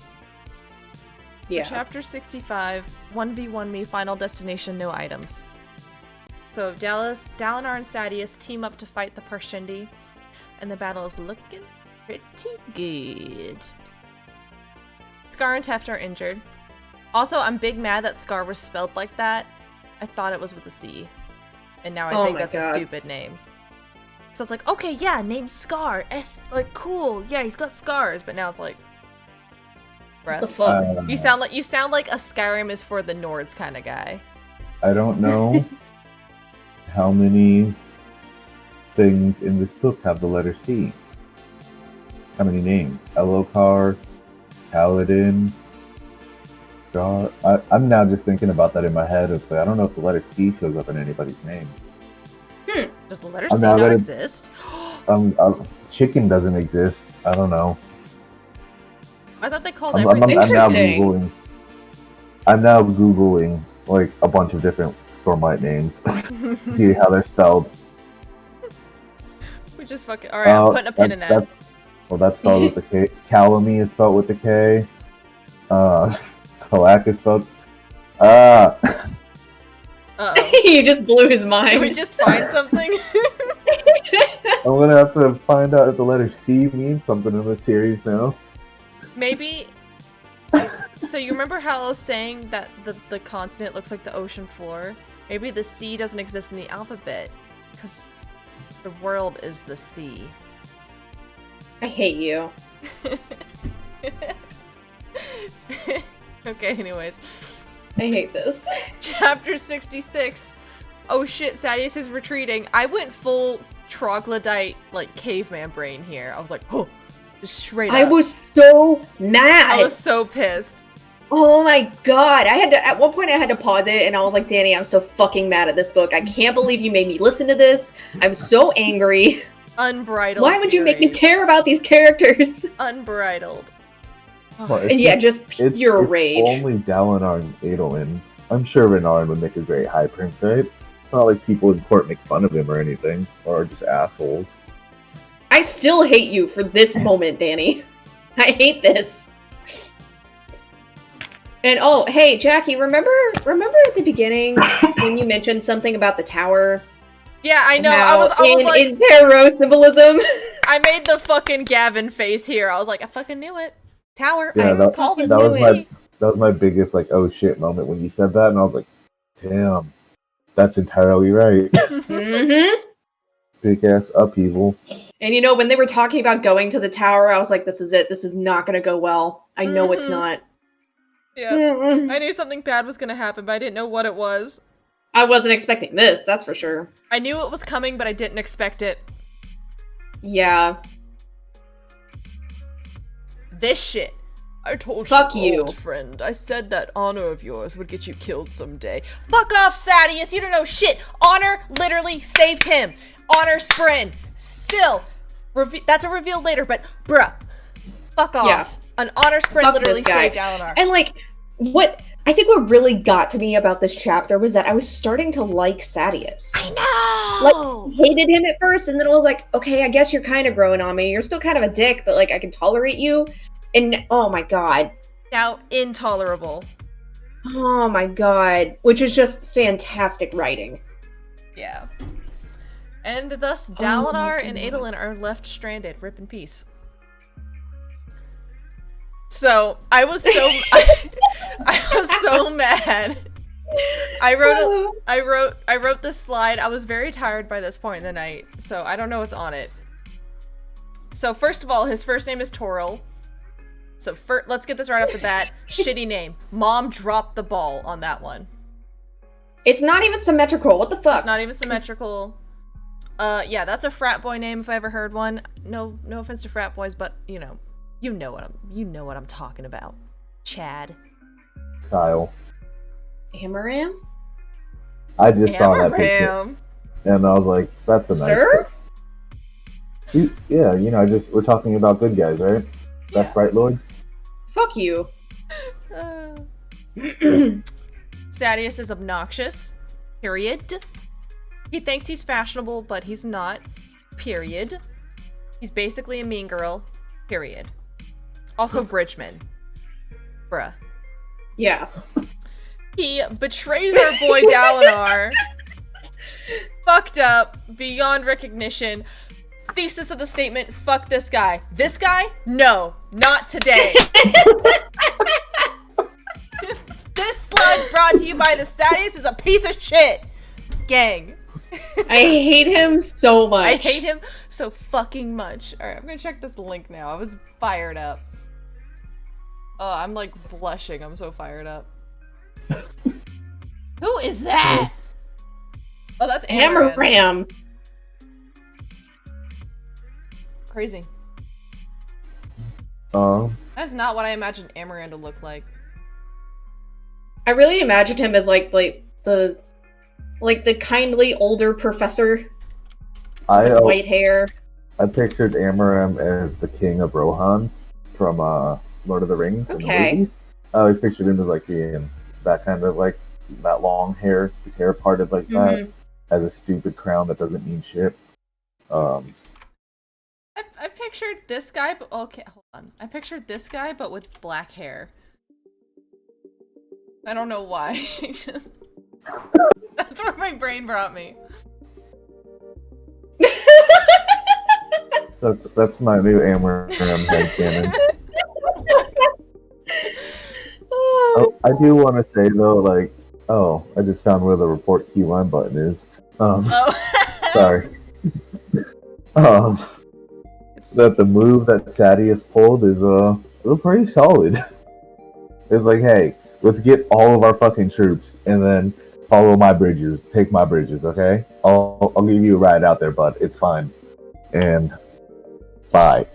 Yeah. For chapter 65, 1v1 me, final destination, no items. So Dalinar and Sadeas team up to fight the Parshendi, and the battle is looking pretty good. Scar and Teft are injured. Also, I'm big mad that Scar was spelled like that. I thought it was with a C. And now I think that's a stupid name. So it's like, okay, yeah, name Scar. Like, cool. Yeah, he's got scars. But now it's like, bruh. What the fuck? You sound like a Skyrim is for the Nords kind of guy. I don't know how many things in this book have the letter C. How many names? Elokar, Kaladin, Gar. I'm now just thinking about that in my head. It's like I don't know if the letter C shows up in anybody's name. Does the letter C not exist? Chicken doesn't exist. I don't know. I thought they called everything. I'm now googling like a bunch of different Stormlight names. See how they're spelled. We just fucking. All right, I'm putting a pin in that. That's spelled with a K. Calamy is spelled with a K. Kalak is spelled. You just blew his mind. Did we just find something? I'm gonna have to find out if the letter C means something in this series now. Maybe. So you remember how I was saying that the continent looks like the ocean floor? Maybe the C doesn't exist in the alphabet because the world is the sea. I hate you. Okay, anyways. I hate this. Chapter 66. Oh shit, Sadius is retreating. I went full troglodyte, like, caveman brain here. I was like, oh, just straight up. I was so mad. I was so pissed. Oh my god. At one point I had to pause it and I was like, Danny, I'm so fucking mad at this book. I can't believe you made me listen to this. I'm so angry. Unbridled Why would you make me care about these characters? Unbridled. Well, just pure rage. Only Dalinar and Adolin. I'm sure Renarin would make a great High Prince, right? It's not like people in court make fun of him or anything, or just assholes. I still hate you for this moment, Danny. I hate this. And oh, hey, Jackie, remember at the beginning when you mentioned something about the tower? Yeah, I know. I was like, in tarot symbolism. I made the fucking Gavin face here. I was like, I fucking knew it. Tower. Yeah, I called it. That was my biggest like oh shit moment when you said that, and I was like, damn, that's entirely right. Mm-hmm. Big ass upheaval. And you know, when they were talking about going to the tower, I was like, this is it. This is not going to go well. I know it's not. Yeah. I knew something bad was going to happen, but I didn't know what it was. I wasn't expecting this, that's for sure. I knew it was coming, but I didn't expect it. Yeah. This shit. I told Fuck you, old friend. I said that honor of yours would get you killed someday. Fuck off, Sadius. You don't know shit. Honor literally saved him. Honor Sprin. Still. That's a reveal later, but bruh. Fuck off. Yeah. An Honor Sprin literally saved Dalinar. And like, I think what really got to me about this chapter was that I was starting to like Sadius. I know! Like, hated him at first, and then I was like, okay, I guess you're kind of growing on me. You're still kind of a dick, but like, I can tolerate you. And, oh my god. Now, intolerable. Oh my god. Which is just fantastic writing. Yeah. And thus, Dalinar and Adolin are left stranded. Rip in peace. So, I was so I was so mad. I wrote this slide. I was very tired by this point in the night, so I don't know what's on it. So, first of all, his first name is Toril. So, let's get this right off the bat. Shitty name. Mom dropped the ball on that one. It's not even symmetrical. What the fuck? It's not even symmetrical. Yeah, that's a frat boy name if I ever heard one. No offense to frat boys, but you know what I'm talking about. Chad. Kyle. Amaram? I just saw that picture, and I was like, "That's a nice." Sir? Yeah, we're talking about good guys, right? Yeah. That's right, Lloyd. Fuck you. Sadius is obnoxious. Period. He thinks he's fashionable, but he's not. Period. He's basically a mean girl. Period. Also, Bridgman. Bruh. Yeah. He betrays our boy Dalinar. Fucked up. Beyond recognition. Thesis of the statement, fuck this guy. This guy? No. Not today. This slug brought to you by the Sadius is a piece of shit. Gang. I hate him so much. I hate him so fucking much. Alright, I'm gonna check this link now. I was fired up. Oh, I'm like blushing. I'm so fired up. Who is that? Oh, that's Amaram. Crazy. That's not what I imagined Amaran to look like. I really imagined him as like the kindly older professor with white hair. I pictured Amaram as the king of Rohan from Lord of the Rings in the movie. I always pictured him as like being that kind of like that long hair, his hair parted like that, has a stupid crown that doesn't mean shit. I pictured this guy, but okay, hold on. I pictured this guy, but with black hair. I don't know why. That's where my brain brought me. That's my new Amaram headcanon. Oh, I do want to say though, like, I just found where the report keyline button is. Sorry. That the move that Sadius pulled is pretty solid. It's like, hey, let's get all of our fucking troops and then follow my bridges, take my bridges, okay? I'll give you a ride out there, bud. It's fine. And bye.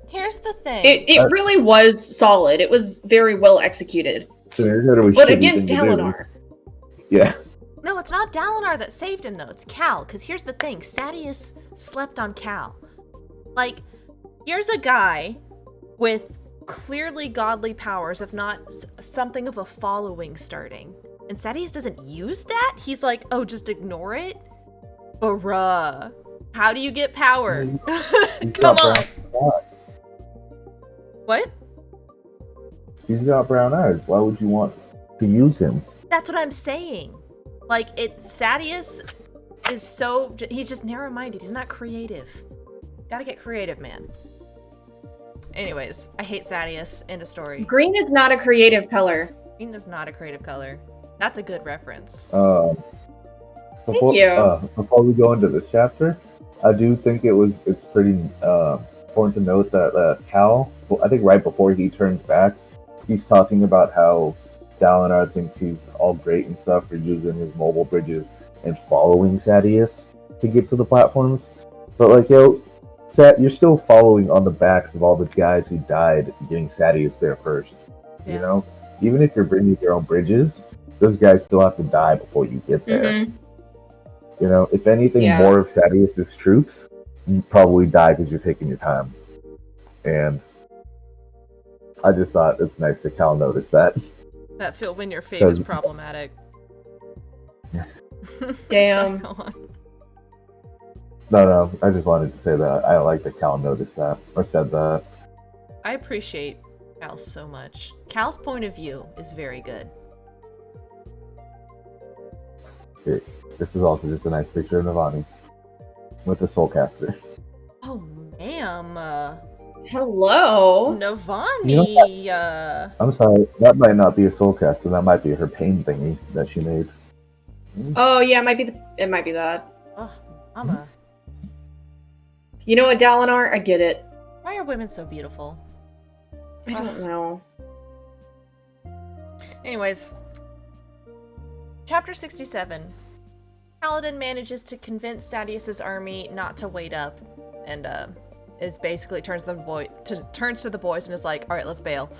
Here's the thing. It really was solid. It was very well executed. But against Dalinar. Yeah. No, it's not Dalinar that saved him, though. It's Cal. Because here's the thing. Sadius slept on Cal. Like, here's a guy with clearly godly powers, if not something of a following starting. And Sadius doesn't use that? He's like, oh, just ignore it? Bruh. How do you get power? Come on. What? He's got brown eyes. Why would you want to use him? That's what I'm saying. Like, Sadius is so... He's just narrow-minded. He's not creative. Gotta get creative, man. Anyways, I hate Sadius. End of story. Green is not a creative color. Green is not a creative color. That's a good reference. Thank you. Before we go into this chapter, I do think it's pretty important to note that Cal, I think right before he turns back, he's talking about how Dalinar thinks he's all great and stuff for using his mobile bridges and following Sadius to get to the platforms. But like, you're still following on the backs of all the guys who died getting Sadius there first. Yeah. You know? Even if you're bringing your own bridges, those guys still have to die before you get there. Mm-hmm. You know, if anything, more of Sadius's troops probably die because you're taking your time. And I just thought it's nice that Cal noticed that. That Phil when your fate is problematic. Damn. Sorry, go on. No, I just wanted to say that I like that Cal noticed that, or said that. I appreciate Cal so much. Cal's point of view is very good. This is also just a nice picture of Navani with the Soulcaster. Oh, ma'am. Hello. Navani. I'm sorry, that might not be a Soulcaster. That might be her pain thingy that she made. Oh yeah, it might be that. Oh, mama. You know what, Dalinar? I get it. Why are women so beautiful? I don't know. Anyways, chapter 67. Kaladin manages to convince Sadius's army not to wait up, and is basically turns to the boys and is like, "All right, let's bail."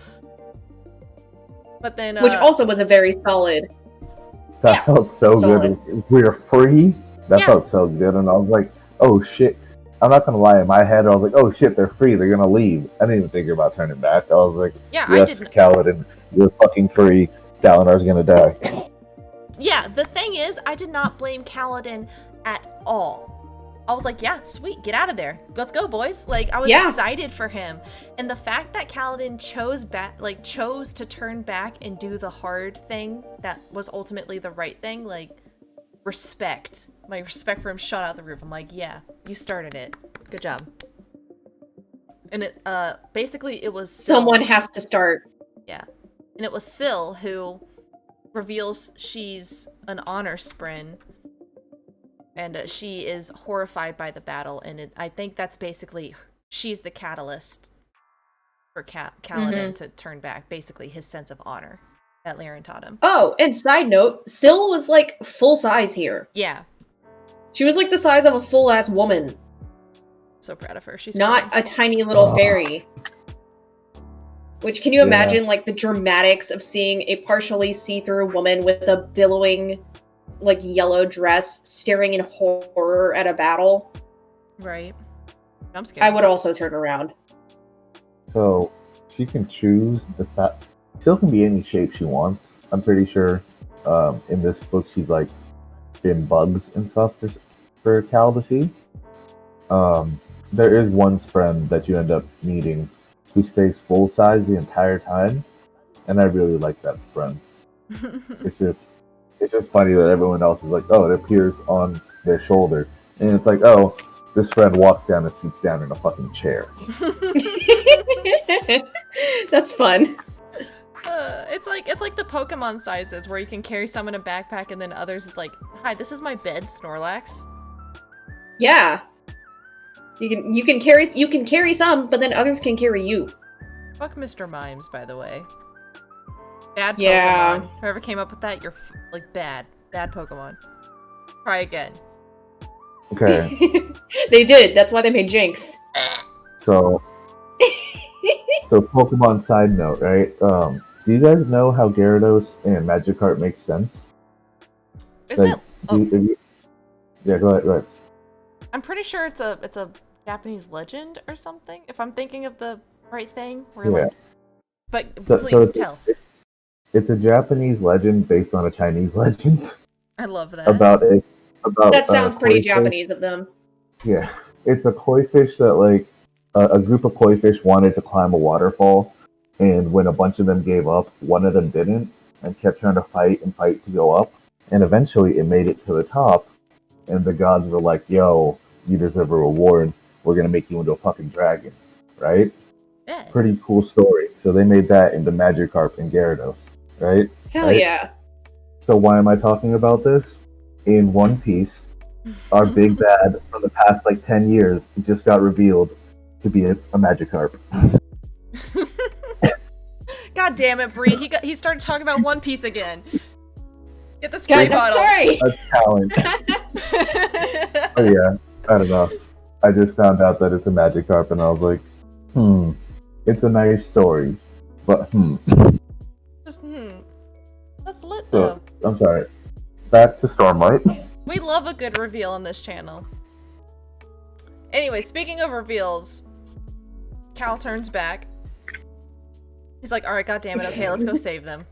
But then, which also was a very solid. That felt so good. We're free. That felt so good, and I was like, "Oh shit." I'm not gonna lie, in my head, I was like, oh shit, they're free, they're gonna leave. I didn't even think about turning back. I was like, yes, Kaladin, you're fucking free. Dalinar's gonna die. Yeah, the thing is, I did not blame Kaladin at all. I was like, yeah, sweet, get out of there. Let's go, boys. Like, I was excited for him. And the fact that Kaladin chose to turn back and do the hard thing that was ultimately the right thing, like, respect. My respect for him shot out the roof. I'm like, yeah, you started it. Good job. And it, basically it was Syl. Someone has to start. Yeah. And it was Syl who reveals she's an honor spren. And she is horrified by the battle. And I think that's basically, she's the catalyst for Kaladin to turn back. Basically his sense of honor that Liren taught him. Oh, and side note, Syl was like full size here. Yeah. She was like the size of a full-ass woman. So proud of her. She's not a tiny little fairy. Which, can you imagine, like, the dramatics of seeing a partially see-through woman with a billowing, like, yellow dress staring in horror at a battle? Right. I'm scared. I would also turn around. So she can choose still can be any shape she wants. I'm pretty sure in this book she's like been bugs and stuff for Cal to see. There is one friend that you end up meeting who stays full size the entire time, and I really like that friend. It's just funny that everyone else is like, oh, it appears on their shoulder, and it's like, oh, this friend walks down and sits down in a fucking chair. That's fun. It's like the Pokemon sizes where you can carry some in a backpack and then others it's like, hi, this is my bed, Snorlax. Yeah. You can carry some, but then others can carry you. Fuck Mr. Mimes, by the way. Bad Pokemon. Yeah. Whoever came up with that, you're like bad Pokemon. Try again. Okay. They did. That's why they made Jinx. So Pokemon side note, right? Do you guys know how Gyarados and Magikarp make sense? Isn't Like, it? Yeah, go ahead. I'm pretty sure it's a Japanese legend or something. If I'm thinking of the right thing, where Yeah. like, but So please tell. It's a Japanese legend based on a Chinese legend I love that. about That sounds pretty koi Japanese of them. Fish. Yeah, it's a koi fish that like a group of koi fish wanted to climb a waterfall, and when a bunch of them gave up, one of them didn't and kept trying to fight to go up, and eventually it made it to the top, and the gods were like, "Yo, you deserve a reward. We're gonna make you into a fucking dragon," right? Yeah. Pretty cool story. So they made that into Magikarp and Gyarados, right? Hell Right? yeah. So why am I talking about this? In One Piece, our big bad from the past like 10 years just got revealed to be a Magikarp. God damn it, Bree. He started talking about One Piece again. Get the spray God, I'm bottle. sorry. That's talent. Oh yeah, I don't know. I just found out that it's a Magikarp and I was like, it's a nice story, but Just That's lit So, though. I'm sorry. Back to Stormlight. We love a good reveal on this channel. Anyway, speaking of reveals, Cal turns back. He's like, alright, goddammit, okay, let's go save them.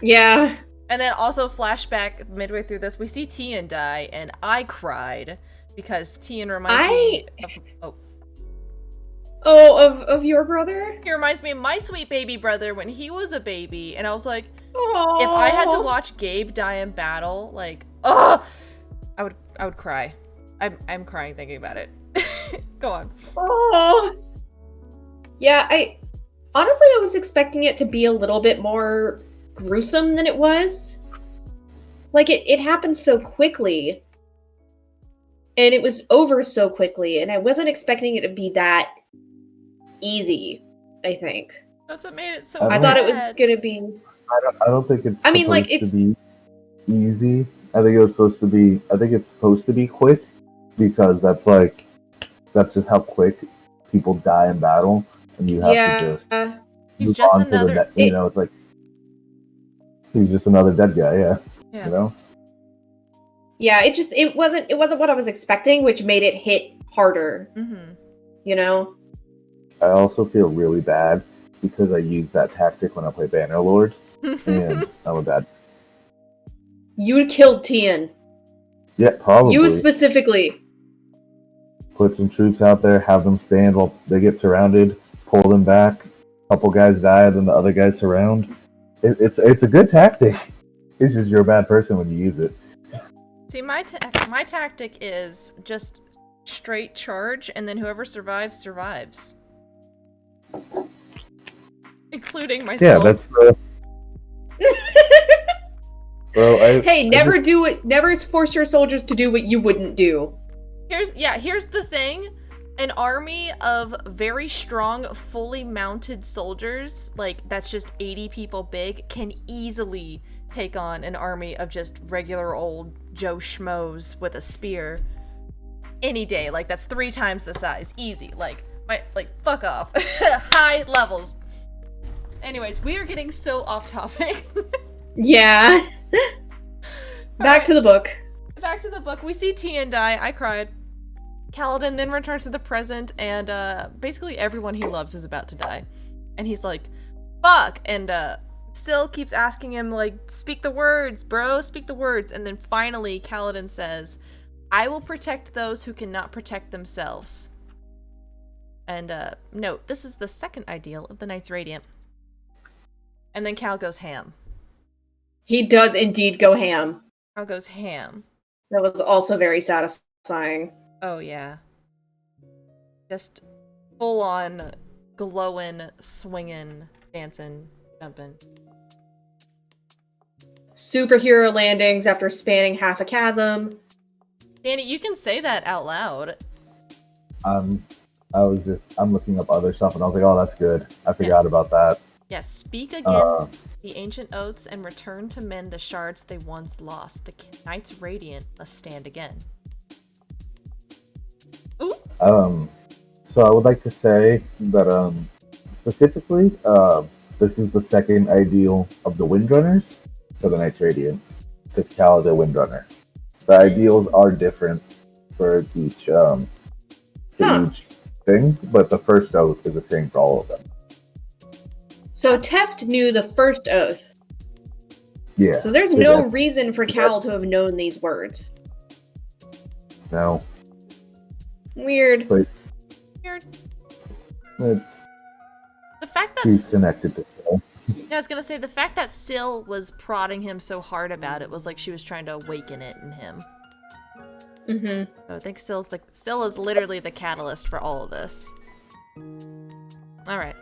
Yeah. And then also flashback midway through this, we see Tian die, and I cried because Tian reminds me of your brother? he reminds me of my sweet baby brother when he was a baby, and I was like, Aww. if I had to watch Gabe die in battle, like, I would cry. I'm crying thinking about it. Go on. Oh. Yeah, honestly I was expecting it to be a little bit more gruesome than it was. Like it happened so quickly. And it was over so quickly, and I wasn't expecting it to be that easy, I think. That's what made it so I thought it was gonna be I don't think it's I mean, like, supposed to be easy. I think it's supposed to be quick because that's just how quick people die in battle, and you have to just he's move just on to the another it's like he's just another dead guy, Yeah. you know? Yeah, it wasn't what I was expecting, which made it hit harder. Mm-hmm. You know? I also feel really bad because I use that tactic when I play Bannerlord, and I'm a bad. You killed Tian. Yeah, probably. You specifically. Put some troops out there, have them stand while they get surrounded, pull them back. A couple guys die, then the other guys surround. It's a good tactic. It's just you're a bad person when you use it. See, my tactic is just straight charge, and then whoever survives, survives. Including myself. Yeah, that's Well, Hey, never force your soldiers to do what you wouldn't do. Here's the thing. An army of very strong, fully mounted soldiers, like that's just 80 people big, can easily take on an army of just regular old Joe Schmoes with a spear any day. Like that's 3 times the size. Easy. Like fuck off. High levels. Anyways, we are getting so off topic. Yeah. Back to the book. Back to the book. We see Tien die. I cried. Kaladin then returns to the present, and basically everyone he loves is about to die. And he's like, fuck! And still keeps asking him, like, speak the words, bro, speak the words. And then finally Kaladin says, I will protect those who cannot protect themselves. And note, this is the second ideal of the Knights Radiant. And then Cal goes ham. He does indeed go ham. Cal goes ham. That was also very satisfying. Oh, yeah. Just full on glowing, swinging, dancing, jumping. Superhero landings after spanning half a chasm. Danny, you can say that out loud. I'm looking up other stuff and I was like, oh, that's good. I forgot about that. Yes, speak again the ancient oaths and return to men the shards they once lost. The Knights Radiant must stand again. Ooh. So I would like to say that specifically, this is the second ideal of the Windrunners for the Knights Radiant, because Cal is a Windrunner. The ideals are different for each each thing, but the first oath is the same for all of them. So Teft knew the first oath. Yeah. So there's no reason for Cal to have known these words. No. Weird. But Weird. The fact that he's connected to Syl. Yeah, I was gonna say the fact that Syl was prodding him so hard about it was like she was trying to awaken it in him. Mm-hmm. So I think Syl is literally the catalyst for all of this. All right.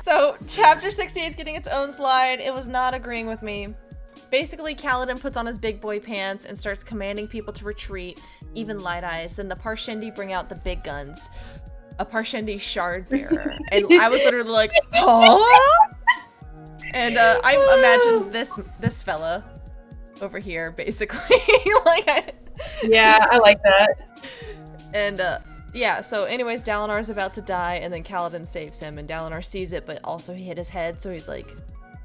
So chapter 68 is getting its own slide. It was not agreeing with me. Basically, Kaladin puts on his big boy pants and starts commanding people to retreat, even Light Eyes. Then the Parshendi bring out the big guns. A Parshendi shard bearer. And I was literally like, huh? And I imagine this fella over here, basically. Yeah, I like that. And yeah, so anyways, Dalinar's about to die, and then Kaladin saves him, and Dalinar sees it, but also he hit his head, so he's like,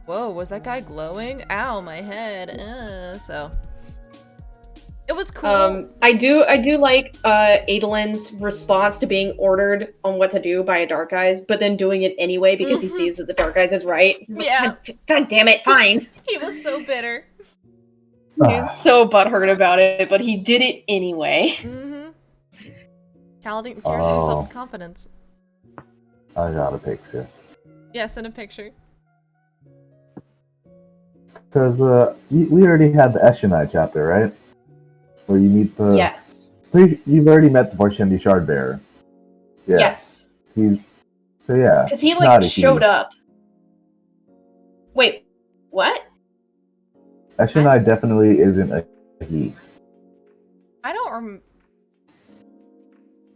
whoa, was that guy glowing? Ow, my head. So it was cool. I do like Adolin's response to being ordered on what to do by a Dark Eyes, but then doing it anyway because he sees that the Dark Eyes is right. He's yeah. Like, God damn it, fine. He was so bitter. He's so butthurt about it, but he did it anyway. Kaladin tears himself with confidence. I got a picture. Yeah, send a picture. Because we already had the Eshonai chapter, right? Where you meet the... Yes. You've already met the Parshendi Shard Bearer. Yeah. Yes. So yeah. Because he like showed up. Wait, what? Eshonai definitely isn't a he. I don't remember.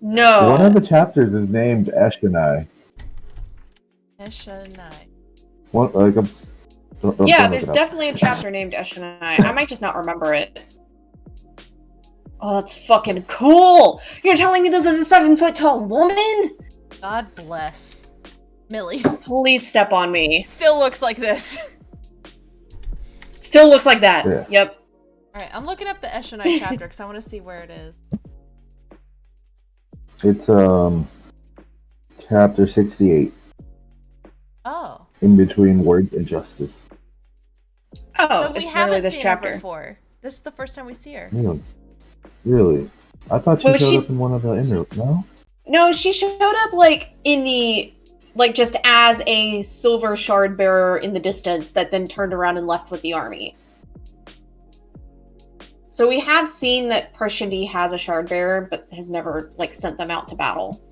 No. One of the chapters is named Eshonai. Eshonai. What, like a... Yeah, there's definitely a chapter named Eshonai. I might just not remember it. Oh, that's fucking cool! You're telling me this is a 7-foot-tall woman? God bless. Millie. Please step on me. Still looks like this. Still looks like that. Yeah. Yep. Alright, I'm looking up the Eshonai chapter because I want to see where it is. It's, chapter 68. Oh. In between words and justice. Oh, but we it's haven't really this seen chapter her before. This is the first time we see her. Yeah. Really? I thought she showed up in one of the inner... No? No, she showed up, like, in the... Like, just as a silver shard bearer in the distance that then turned around and left with the army. So we have seen that Parshendi has a shard bearer, but has never, like, sent them out to battle.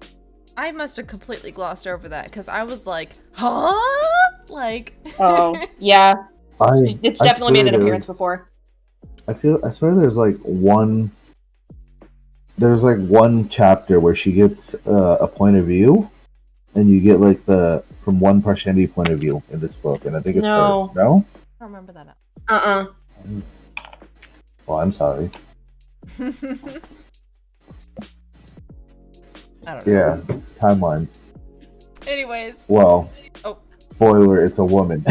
I must have completely glossed over that, because I was like, huh? Like... Oh, yeah. It's definitely made an appearance before. I swear there's one chapter where she gets a point of view, and you get like from one Parshendi point of view in this book, and I think it's her. No? I don't remember that. Well, I'm sorry. I don't know. Yeah, timelines. Anyways. Well, Oh. Spoiler, it's a woman.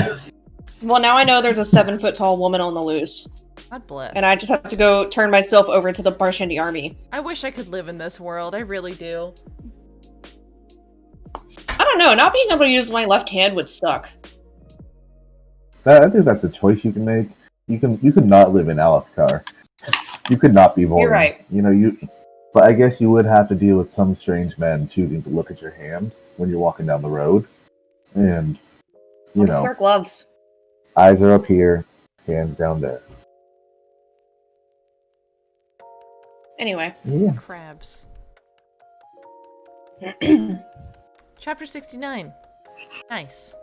Well, now I know there's a 7-foot-tall woman on the loose. God bless. And I just have to go turn myself over to the Parshendi army. I wish I could live in this world. I really do. I don't know. Not being able to use my left hand would suck. I think that's a choice you can make. You could not live in Alethkar. You could not be born. You're right. But I guess you would have to deal with some strange men choosing to look at your hand when you're walking down the road. And, Wear gloves. eyes are up here, hands down there. Anyway. Yeah. Crabs. Chapter 69. Nice.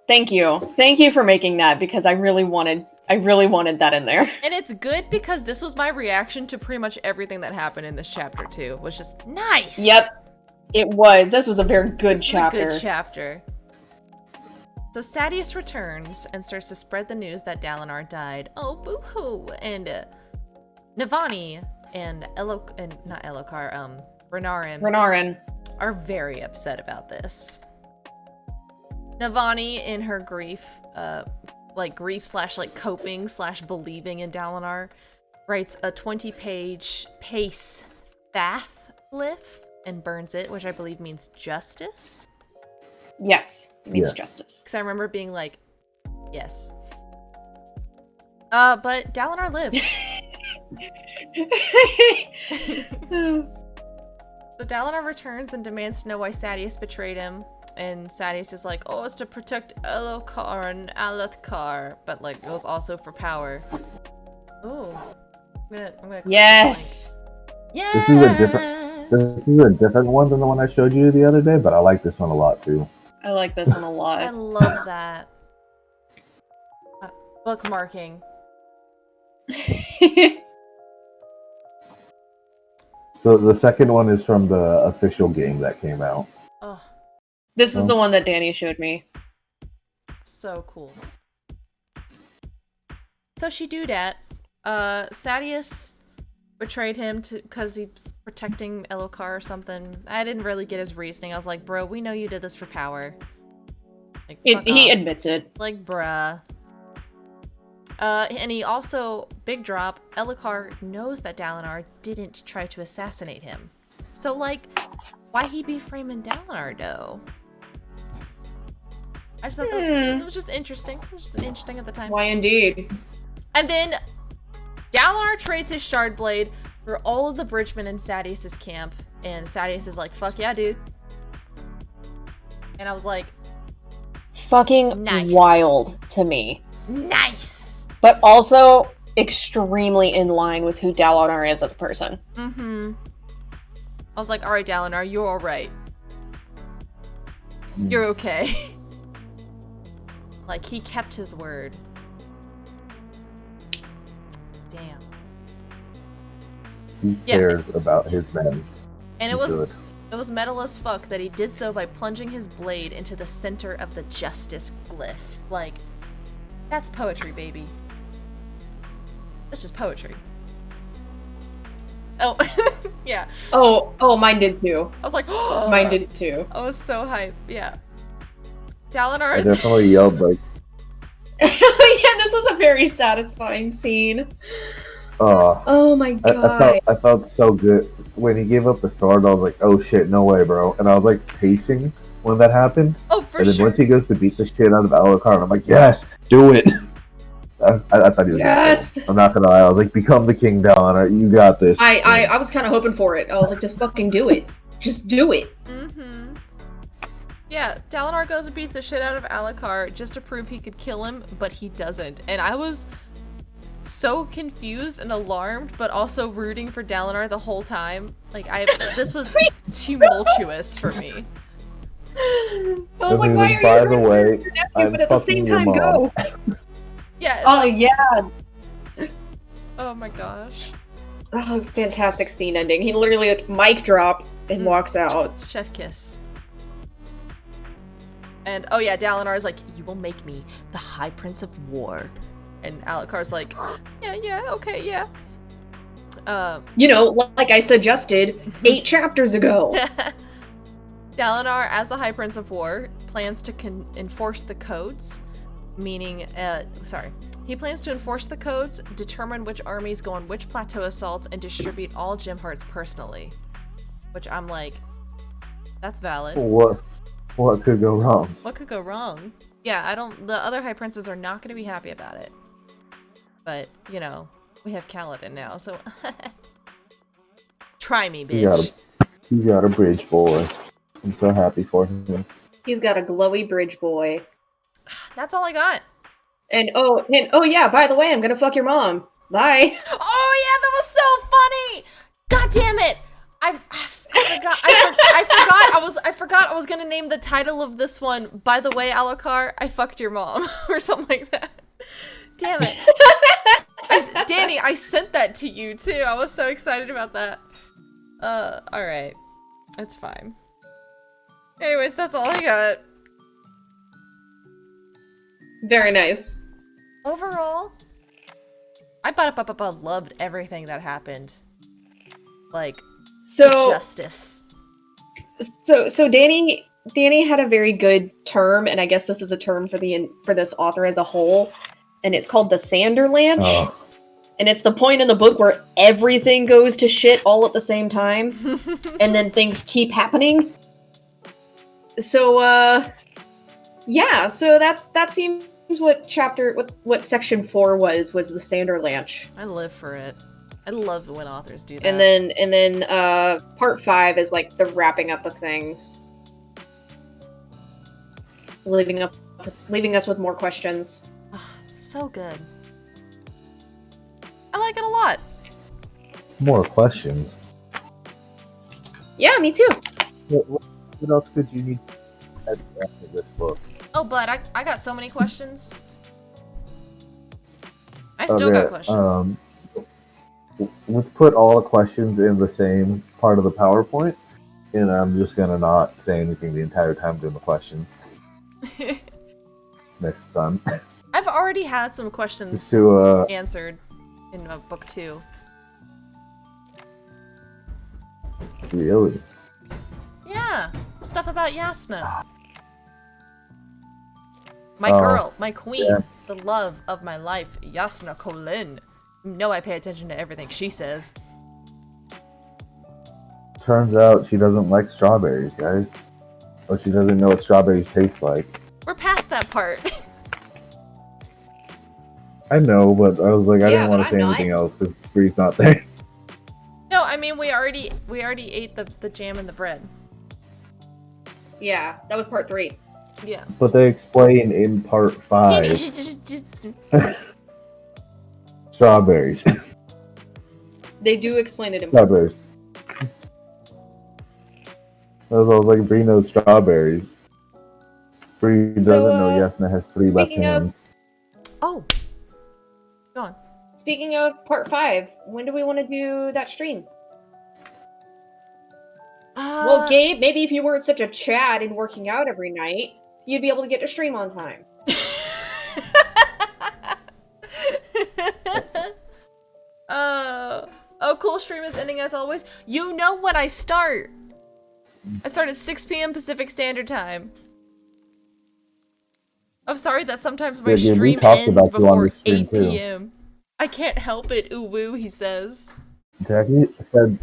Thank you. Thank you for making that, because I really wanted that in there. And it's good because this was my reaction to pretty much everything that happened in this chapter too. Was just nice. Yep. It was. This was a very good This chapter. is a good chapter. So Sadeas returns and starts to spread the news that Dalinar died. Oh, boo-hoo! And Navani and Renarin are very upset about this. Navani, in her grief, coping/believing in Dalinar, writes a 20-page pace Fath glyph and burns it, which I believe means justice. Yes, it means justice. Because I remember being like, yes. But Dalinar lived. So Dalinar returns and demands to know why Sadeas betrayed him. And Sadeas is like, oh, it's to protect Elokar and Alethkar. But, like, it was also for power. Ooh. I'm gonna click Yes! Yes! This is a different one than the one I showed you the other day, but I like this one a lot, too. I like this one a lot. I love that. Bookmarking. So the second one is from the official game that came out. Oh, This is the one that Danny showed me. so cool. So she do that. Sadeas betrayed him because he's protecting Elokar or something. I didn't really get his reasoning. I was like, bro, we know you did this for power. Like, fuck He off. admits it. Like, bruh. And he also, big drop, Elokar knows that Dalinar didn't try to assassinate him. So, like, why he be framing Dalinar, though? I just thought that it was just interesting. It was just interesting at the time. Why indeed? And then Dalinar trades his shard blade for all of the bridgemen in Sadeas' camp. And Sadeas is like, fuck yeah, dude. And I was like, Fucking nice. wild to me. Nice! But also extremely in line with who Dalinar is as a person. Mm-hmm. I was like, alright, Dalinar, you're alright. You're okay. Like, he kept his word. Damn. He cares about his men. And He's good. it was metal as fuck that he did so by plunging his blade into the center of the justice glyph. Like, that's poetry, baby. That's just poetry. Oh, yeah. Oh, mine did too. I was like, Mine did too. I was so hyped. Yeah. I Dalinar. definitely yelled like, Yeah, this was a very satisfying scene. Oh my god. I felt so good when he gave up the sword. I was like, "Oh shit, no way, bro!" And I was like pacing when that happened. Oh, for and then sure. once he goes to beat the shit out of Elokar, I'm like, "Yes, do it!" I thought he was. Yes. I'm not gonna lie. I was like, "Become the king, Dalinar. You got this." I was kind of hoping for it. I was like, just fucking do it. Just do it. Mm-hmm. Yeah, Dalinar goes and beats the shit out of Alokar just to prove he could kill him, but he doesn't. And I was so confused and alarmed, but also rooting for Dalinar the whole time. Like, this was tumultuous for me. I was like, why are By you the way, your nephew, I'm but at the fucking same your time mom. go? Yeah. Oh yeah. Oh my gosh. Oh, fantastic scene ending. He literally like mic drop and walks out. Chef kiss. And oh yeah, Dalinar is like, you will make me the High Prince of War. And Alokar's like, yeah, okay, yeah. Like I suggested 8 chapters ago. Dalinar, as the High Prince of War, plans to enforce the codes, meaning, he plans to enforce the codes, determine which armies go on which plateau assaults, and distribute all gem hearts personally. Which I'm like, that's valid. What could go wrong? What could go wrong? Yeah, the other High Princes are not going to be happy about it. But, we have Kaladin now, so... Try me, bitch. He got a bridge boy. I'm so happy for him. He's got a glowy bridge boy. That's all I got. And yeah, by the way, I'm gonna fuck your mom. Bye. Oh yeah, that was so funny! God damn it! I forgot I was gonna name the title of this one, by the way, Alucard, I fucked your mom, or something like that. Damn it. Danny, I sent that to you too. I was so excited about that. Alright. It's fine. Anyways, that's all I got. Very nice. Overall, I loved everything that happened. Like, justice. So Danny had a very good term, and I guess this is a term for this author as a whole, and it's called the Sanderlanche. Oh. And it's the point in the book where everything goes to shit all at the same time, and then things keep happening. So, yeah, so that seems what section 4 was the Sanderlanche. I live for it. I love when authors do that. And then part 5 is like the wrapping up of things. Leaving us with more questions. So good. I like it a lot. More questions. Yeah, me too. What else could you need at the end of this book? Oh, but I got so many questions. I still got questions. Let's put all the questions in the same part of the PowerPoint, and I'm just gonna not say anything the entire time during the questions. Next time. I've already had some questions answered in book 2. Really? Yeah, stuff about Yasna. My girl, my queen, yeah. The love of my life, Yasna Kholin. You know I pay attention to everything she says. Turns out she doesn't like strawberries, guys. Or she doesn't know what strawberries taste like. We're past that part. I know, but I was like, I didn't want to say anything else because Bree's not there. No, I mean we already ate the jam and the bread. Yeah, that was part 3. Yeah. But they explain in part 5. Strawberries. They do explain it in strawberries. I was like, Bree knows strawberries. Bree doesn't know Yasna has 3 left hands. Oh. Go on. Speaking of part 5, when do we want to do that stream? Well, Gabe, maybe if you weren't such a Chad and working out every night, you'd be able to get to stream on time. Oh, cool. Stream is ending as always. You know when I start. I start at 6 p.m. Pacific Standard Time. I'm sorry that sometimes my stream ends before 8 p.m. I can't help it, ooh woo, he says. Jackie said...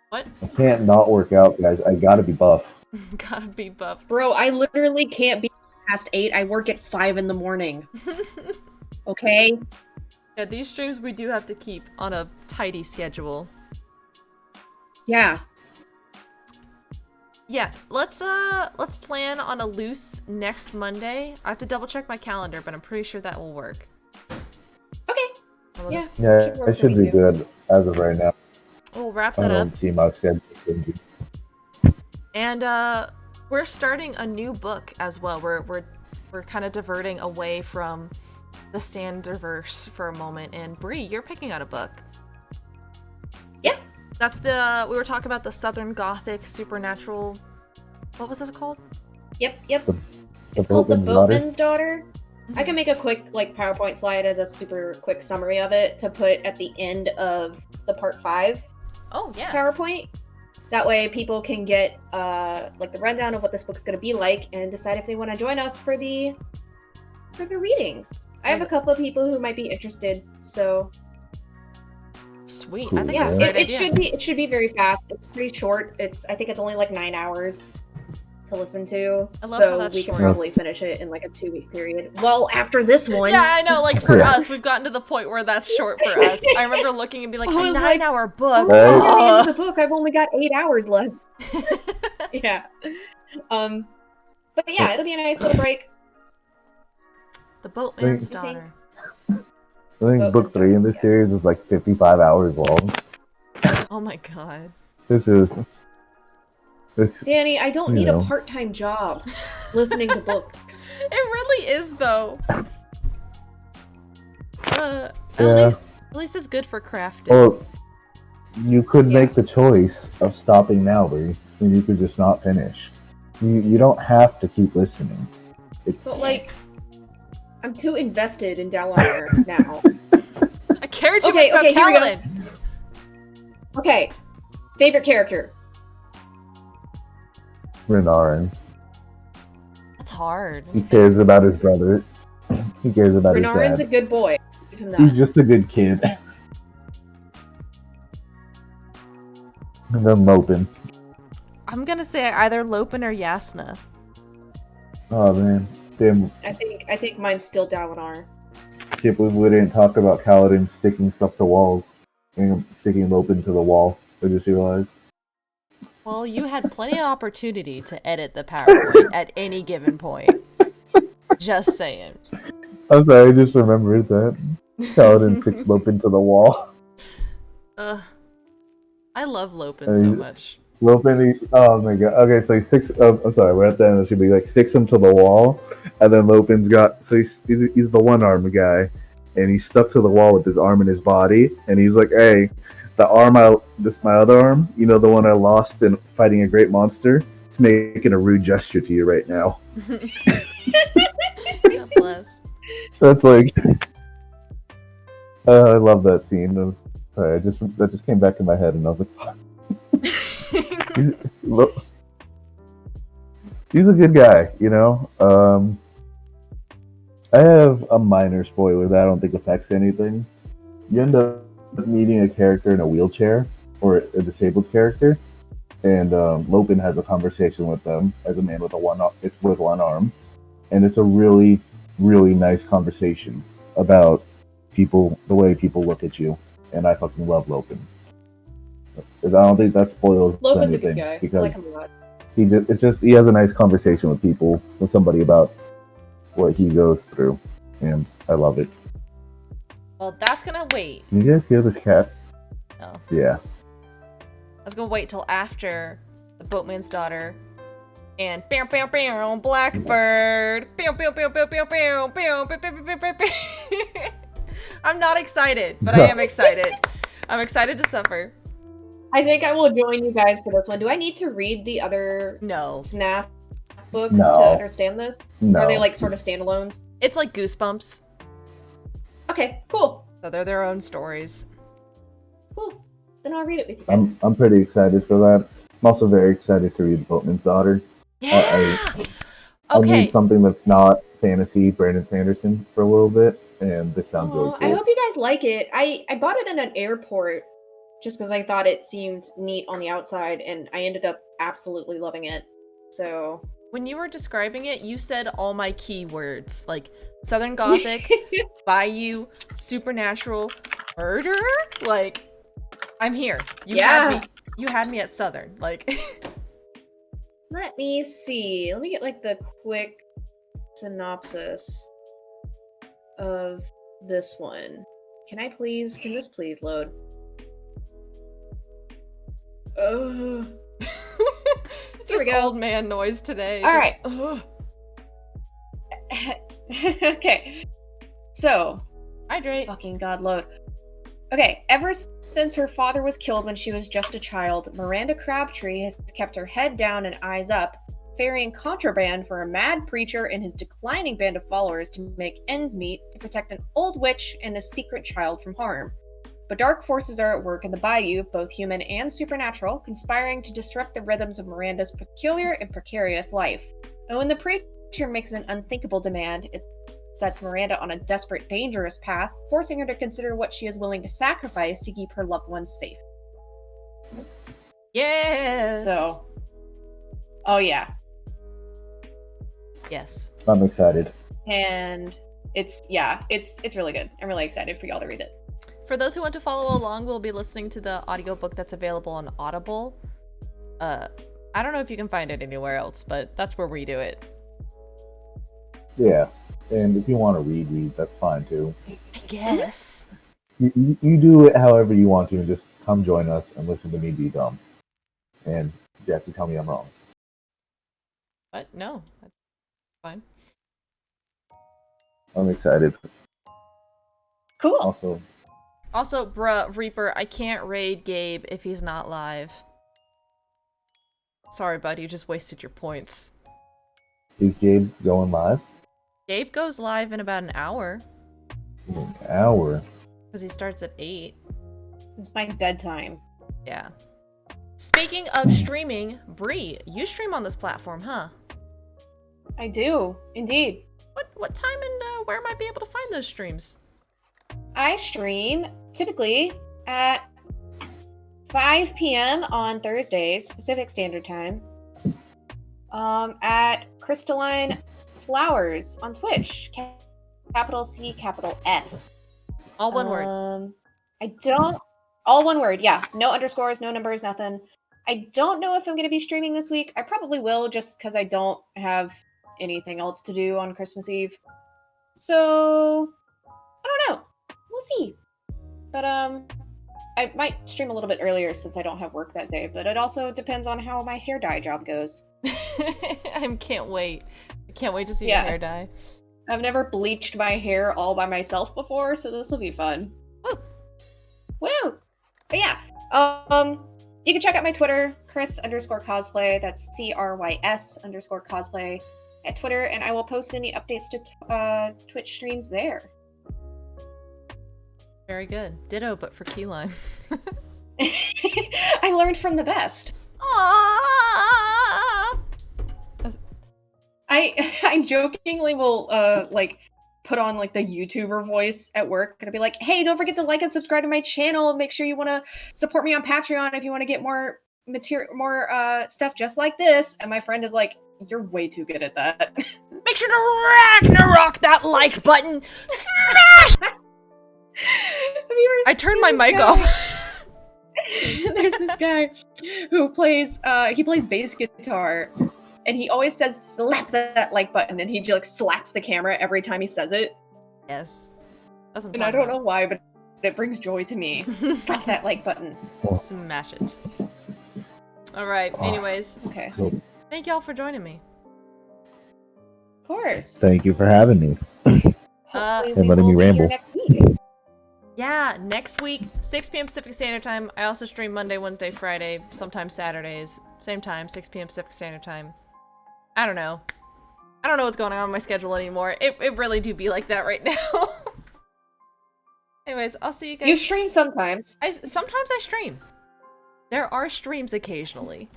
What? I can't not work out, guys. I gotta be buff. Gotta be buff. Bro, I literally can't be past 8. I work at 5 in the morning. Okay? Yeah, these streams we do have to keep on a tidy schedule. Yeah. Yeah, let's plan on a loose next Monday. I have to double check my calendar, but I'm pretty sure that will work. Okay. Yeah, it should be good as of right now. We'll wrap that up. I don't see my schedule changing. And we're starting a new book as well. We're kind of diverting away from the Sanderverse for a moment. And Bree, you're picking out a book. Yes. That's we were talking about the Southern Gothic supernatural. What was this called? Yep. The It's called The Boatman's Daughter. I can make a quick like PowerPoint slide as a super quick summary of it to put at the end of the part 5 Oh yeah. PowerPoint. That way people can get like the rundown of what this book's going to be like and decide if they want to join us for the readings. I have a couple of people who might be interested, so Sweet. Cool. I think yeah, that's a great it idea. should be very fast. It's pretty short. I think it's only like 9 hours to listen to, I love how so that's we can short. probably finish it in like a 2-week period. Well, after this one, Yeah, I know. Like for Yeah. us, we've gotten to the point where that's short for us. I remember looking and being like, I a was like, 9-hour oh, book. Right. near the end of the Ugh. book, I've only got 8 hours left. Yeah. But yeah, it'll be a nice little break. The Boatman's Thank- Daughter. I think book 3 in this series is like 55 hours long. Oh my god. This. Danny, I don't You need know. a part-time job listening to books. It really is though. At Yeah. least it's good for crafting. Well, you could Yeah. make the choice of stopping now, Lee, and you could just not finish. You don't have to keep listening. It's But like, I'm too invested in Dalinar now. I care too Okay, much about okay, here we go. Kaladin. Okay, favorite character. Renarin. That's hard. He cares about his brother. He cares about Renarin's a his dad. good boy. Give him He's that. just a good kid. And then Lopin. I'm gonna say either Lopin or Yasna. Oh man, damn! I think mine's still Dalinar. Can't believe we didn't talk about Kaladin sticking stuff to walls and sticking Lopin to the wall. I just realized. Well, you had plenty of opportunity to edit the PowerPoint at any given point. Just saying. I'm sorry, I just remembered that. Kaladin sticks Lopin to the wall. Ugh. I love Lopin so much. Lopin, oh my god. Okay, so he sticks. I'm sorry, we're at the end. It should be like sticks him to the wall, and then Lopin's got. So he's the one-armed guy, and he's stuck to the wall with his arm and his body, and he's like, "Hey, the arm my other arm, you know, the one I lost in fighting a great monster. It's making a rude gesture to you right now." God bless. That's like, I love that scene. Sorry, that just came back in my head, and I was like, "Fuck." Look, he's a good guy, you know. I have a minor spoiler that I don't think affects anything. You end up meeting a character in a wheelchair or a disabled character, and Lopin has a conversation with them as a man with one arm, and it's a really, really nice conversation about people, the way people look at you, and I fucking love Lopin. I don't think that spoils Lopin's a anything good guy. I because like him a lot. he has a nice conversation with somebody about what he goes through, and I love it. Well, that's gonna wait. Can you guys hear this cat? Oh. Yeah. I was gonna wait till after the Boatman's Daughter and bam bam bam Blackbird. Bam bam bam bam bam bam bam bam bam bam bam bam. I'm not excited, but I am excited. I'm excited to suffer. I think I will join you guys for this one. Do I need to read the other No. FNAF books No. to understand this? No. Are they like sort of standalones? It's like Goosebumps. Okay, cool. So they're their own stories. Cool. Then I'll read it with you guys. I'm pretty excited for that. I'm also very excited to read Boatman's Daughter. Yeah. I Okay. need something that's not fantasy Brandon Sanderson for a little bit, and this sounds really Aw, cool. I hope you guys like it. I bought it in an airport just because I thought it seemed neat on the outside, and I ended up absolutely loving it. So When you were describing it, you said all my keywords like Southern Gothic, Bayou, Supernatural, Murder. Like, I'm here. You had me at Southern. Like, let me see. Let me get like the quick synopsis of this one. Can this please load? Ugh. just we go. old man noise today. All Just, right. ugh. Okay. So, Hydrate. fucking god load. Okay, ever since her father was killed when she was just a child, Miranda Crabtree has kept her head down and eyes up ferrying contraband for a mad preacher and his declining band of followers to make ends meet to protect an old witch and a secret child from harm. But dark forces are at work in the bayou, both human and supernatural, conspiring to disrupt the rhythms of Miranda's peculiar and precarious life. And when the preacher makes an unthinkable demand, it sets Miranda on a desperate, dangerous path, forcing her to consider what she is willing to sacrifice to keep her loved ones safe. Yes! So, oh yeah. Yes. I'm excited. And it's really good. I'm really excited for y'all to read it. For those who want to follow along, we'll be listening to the audiobook that's available on Audible. I don't know if you can find it anywhere else, but that's where we do it. Yeah, and if you want to read, that's fine too. I guess. You do it however you want to, and just come join us and listen to me be dumb. And Jackie, tell me I'm wrong. What? No. That's fine. I'm excited. Cool. Also, bruh, Reaper, I can't raid Gabe if he's not live. Sorry, bud, you just wasted your points. Is Gabe going live? Gabe goes live in about an hour. An hour? Because he starts at 8. It's my bedtime. Yeah. Speaking of streaming, Bree, you stream on this platform, huh? I do, indeed. What time and where might I be able to find those streams? I stream typically at 5 p.m. on Thursdays, Pacific Standard Time, at Crystalline Flowers on Twitch, capital C, capital F. All one word. All one word, yeah. No underscores, no numbers, nothing. I don't know if I'm going to be streaming this week. I probably will, just because I don't have anything else to do on Christmas Eve. So, I don't know. We'll see. But, I might stream a little bit earlier since I don't have work that day, but it also depends on how my hair dye job goes. I can't wait. I can't wait to see your hair dye. I've never bleached my hair all by myself before, so this will be fun. Woo! Woo! But yeah, you can check out my Twitter, Chris_cosplay. That's CRYS_cosplay at Twitter, and I will post any updates to Twitch streams there. Very good. Ditto, but for key lime. I learned from the best. I jokingly will put on like the YouTuber voice at work and I'll be like, hey, don't forget to like and subscribe to my channel. Make sure you want to support me on Patreon if you want to get more material, more stuff just like this. And my friend is like, you're way too good at that. Make sure to Ragnarok that like button. Smash! I turned my mic off. There's this guy who plays bass guitar, and he always says slap that like button, and he like slaps the camera every time he says it. Yes. That's what I'm and I don't know why, but it brings joy to me. Slap that like button. Smash it. Alright, anyways. Okay. Thank y'all for joining me. Of course. Thank you for having me. And letting me ramble. Yeah, next week, 6 p.m. Pacific Standard Time. I also stream Monday, Wednesday, Friday, sometimes Saturdays. Same time, 6 p.m. Pacific Standard Time. I don't know. I don't know what's going on with my schedule anymore. It really do be like that right now. Anyways, I'll see you guys. You stream sometimes. Sometimes I stream. There are streams occasionally.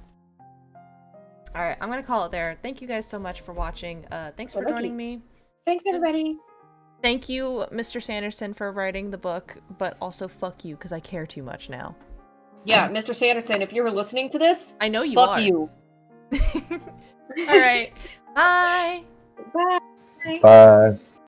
Alright, I'm gonna call it there. Thank you guys so much for watching. Thanks for joining me. Thanks, everybody. Thank you, Mr. Sanderson, for writing the book, but also fuck you, because I care too much now. Yeah, Mr. Sanderson, if you were listening to this, I know you fuck are. you. Alright. Bye. Bye. Bye.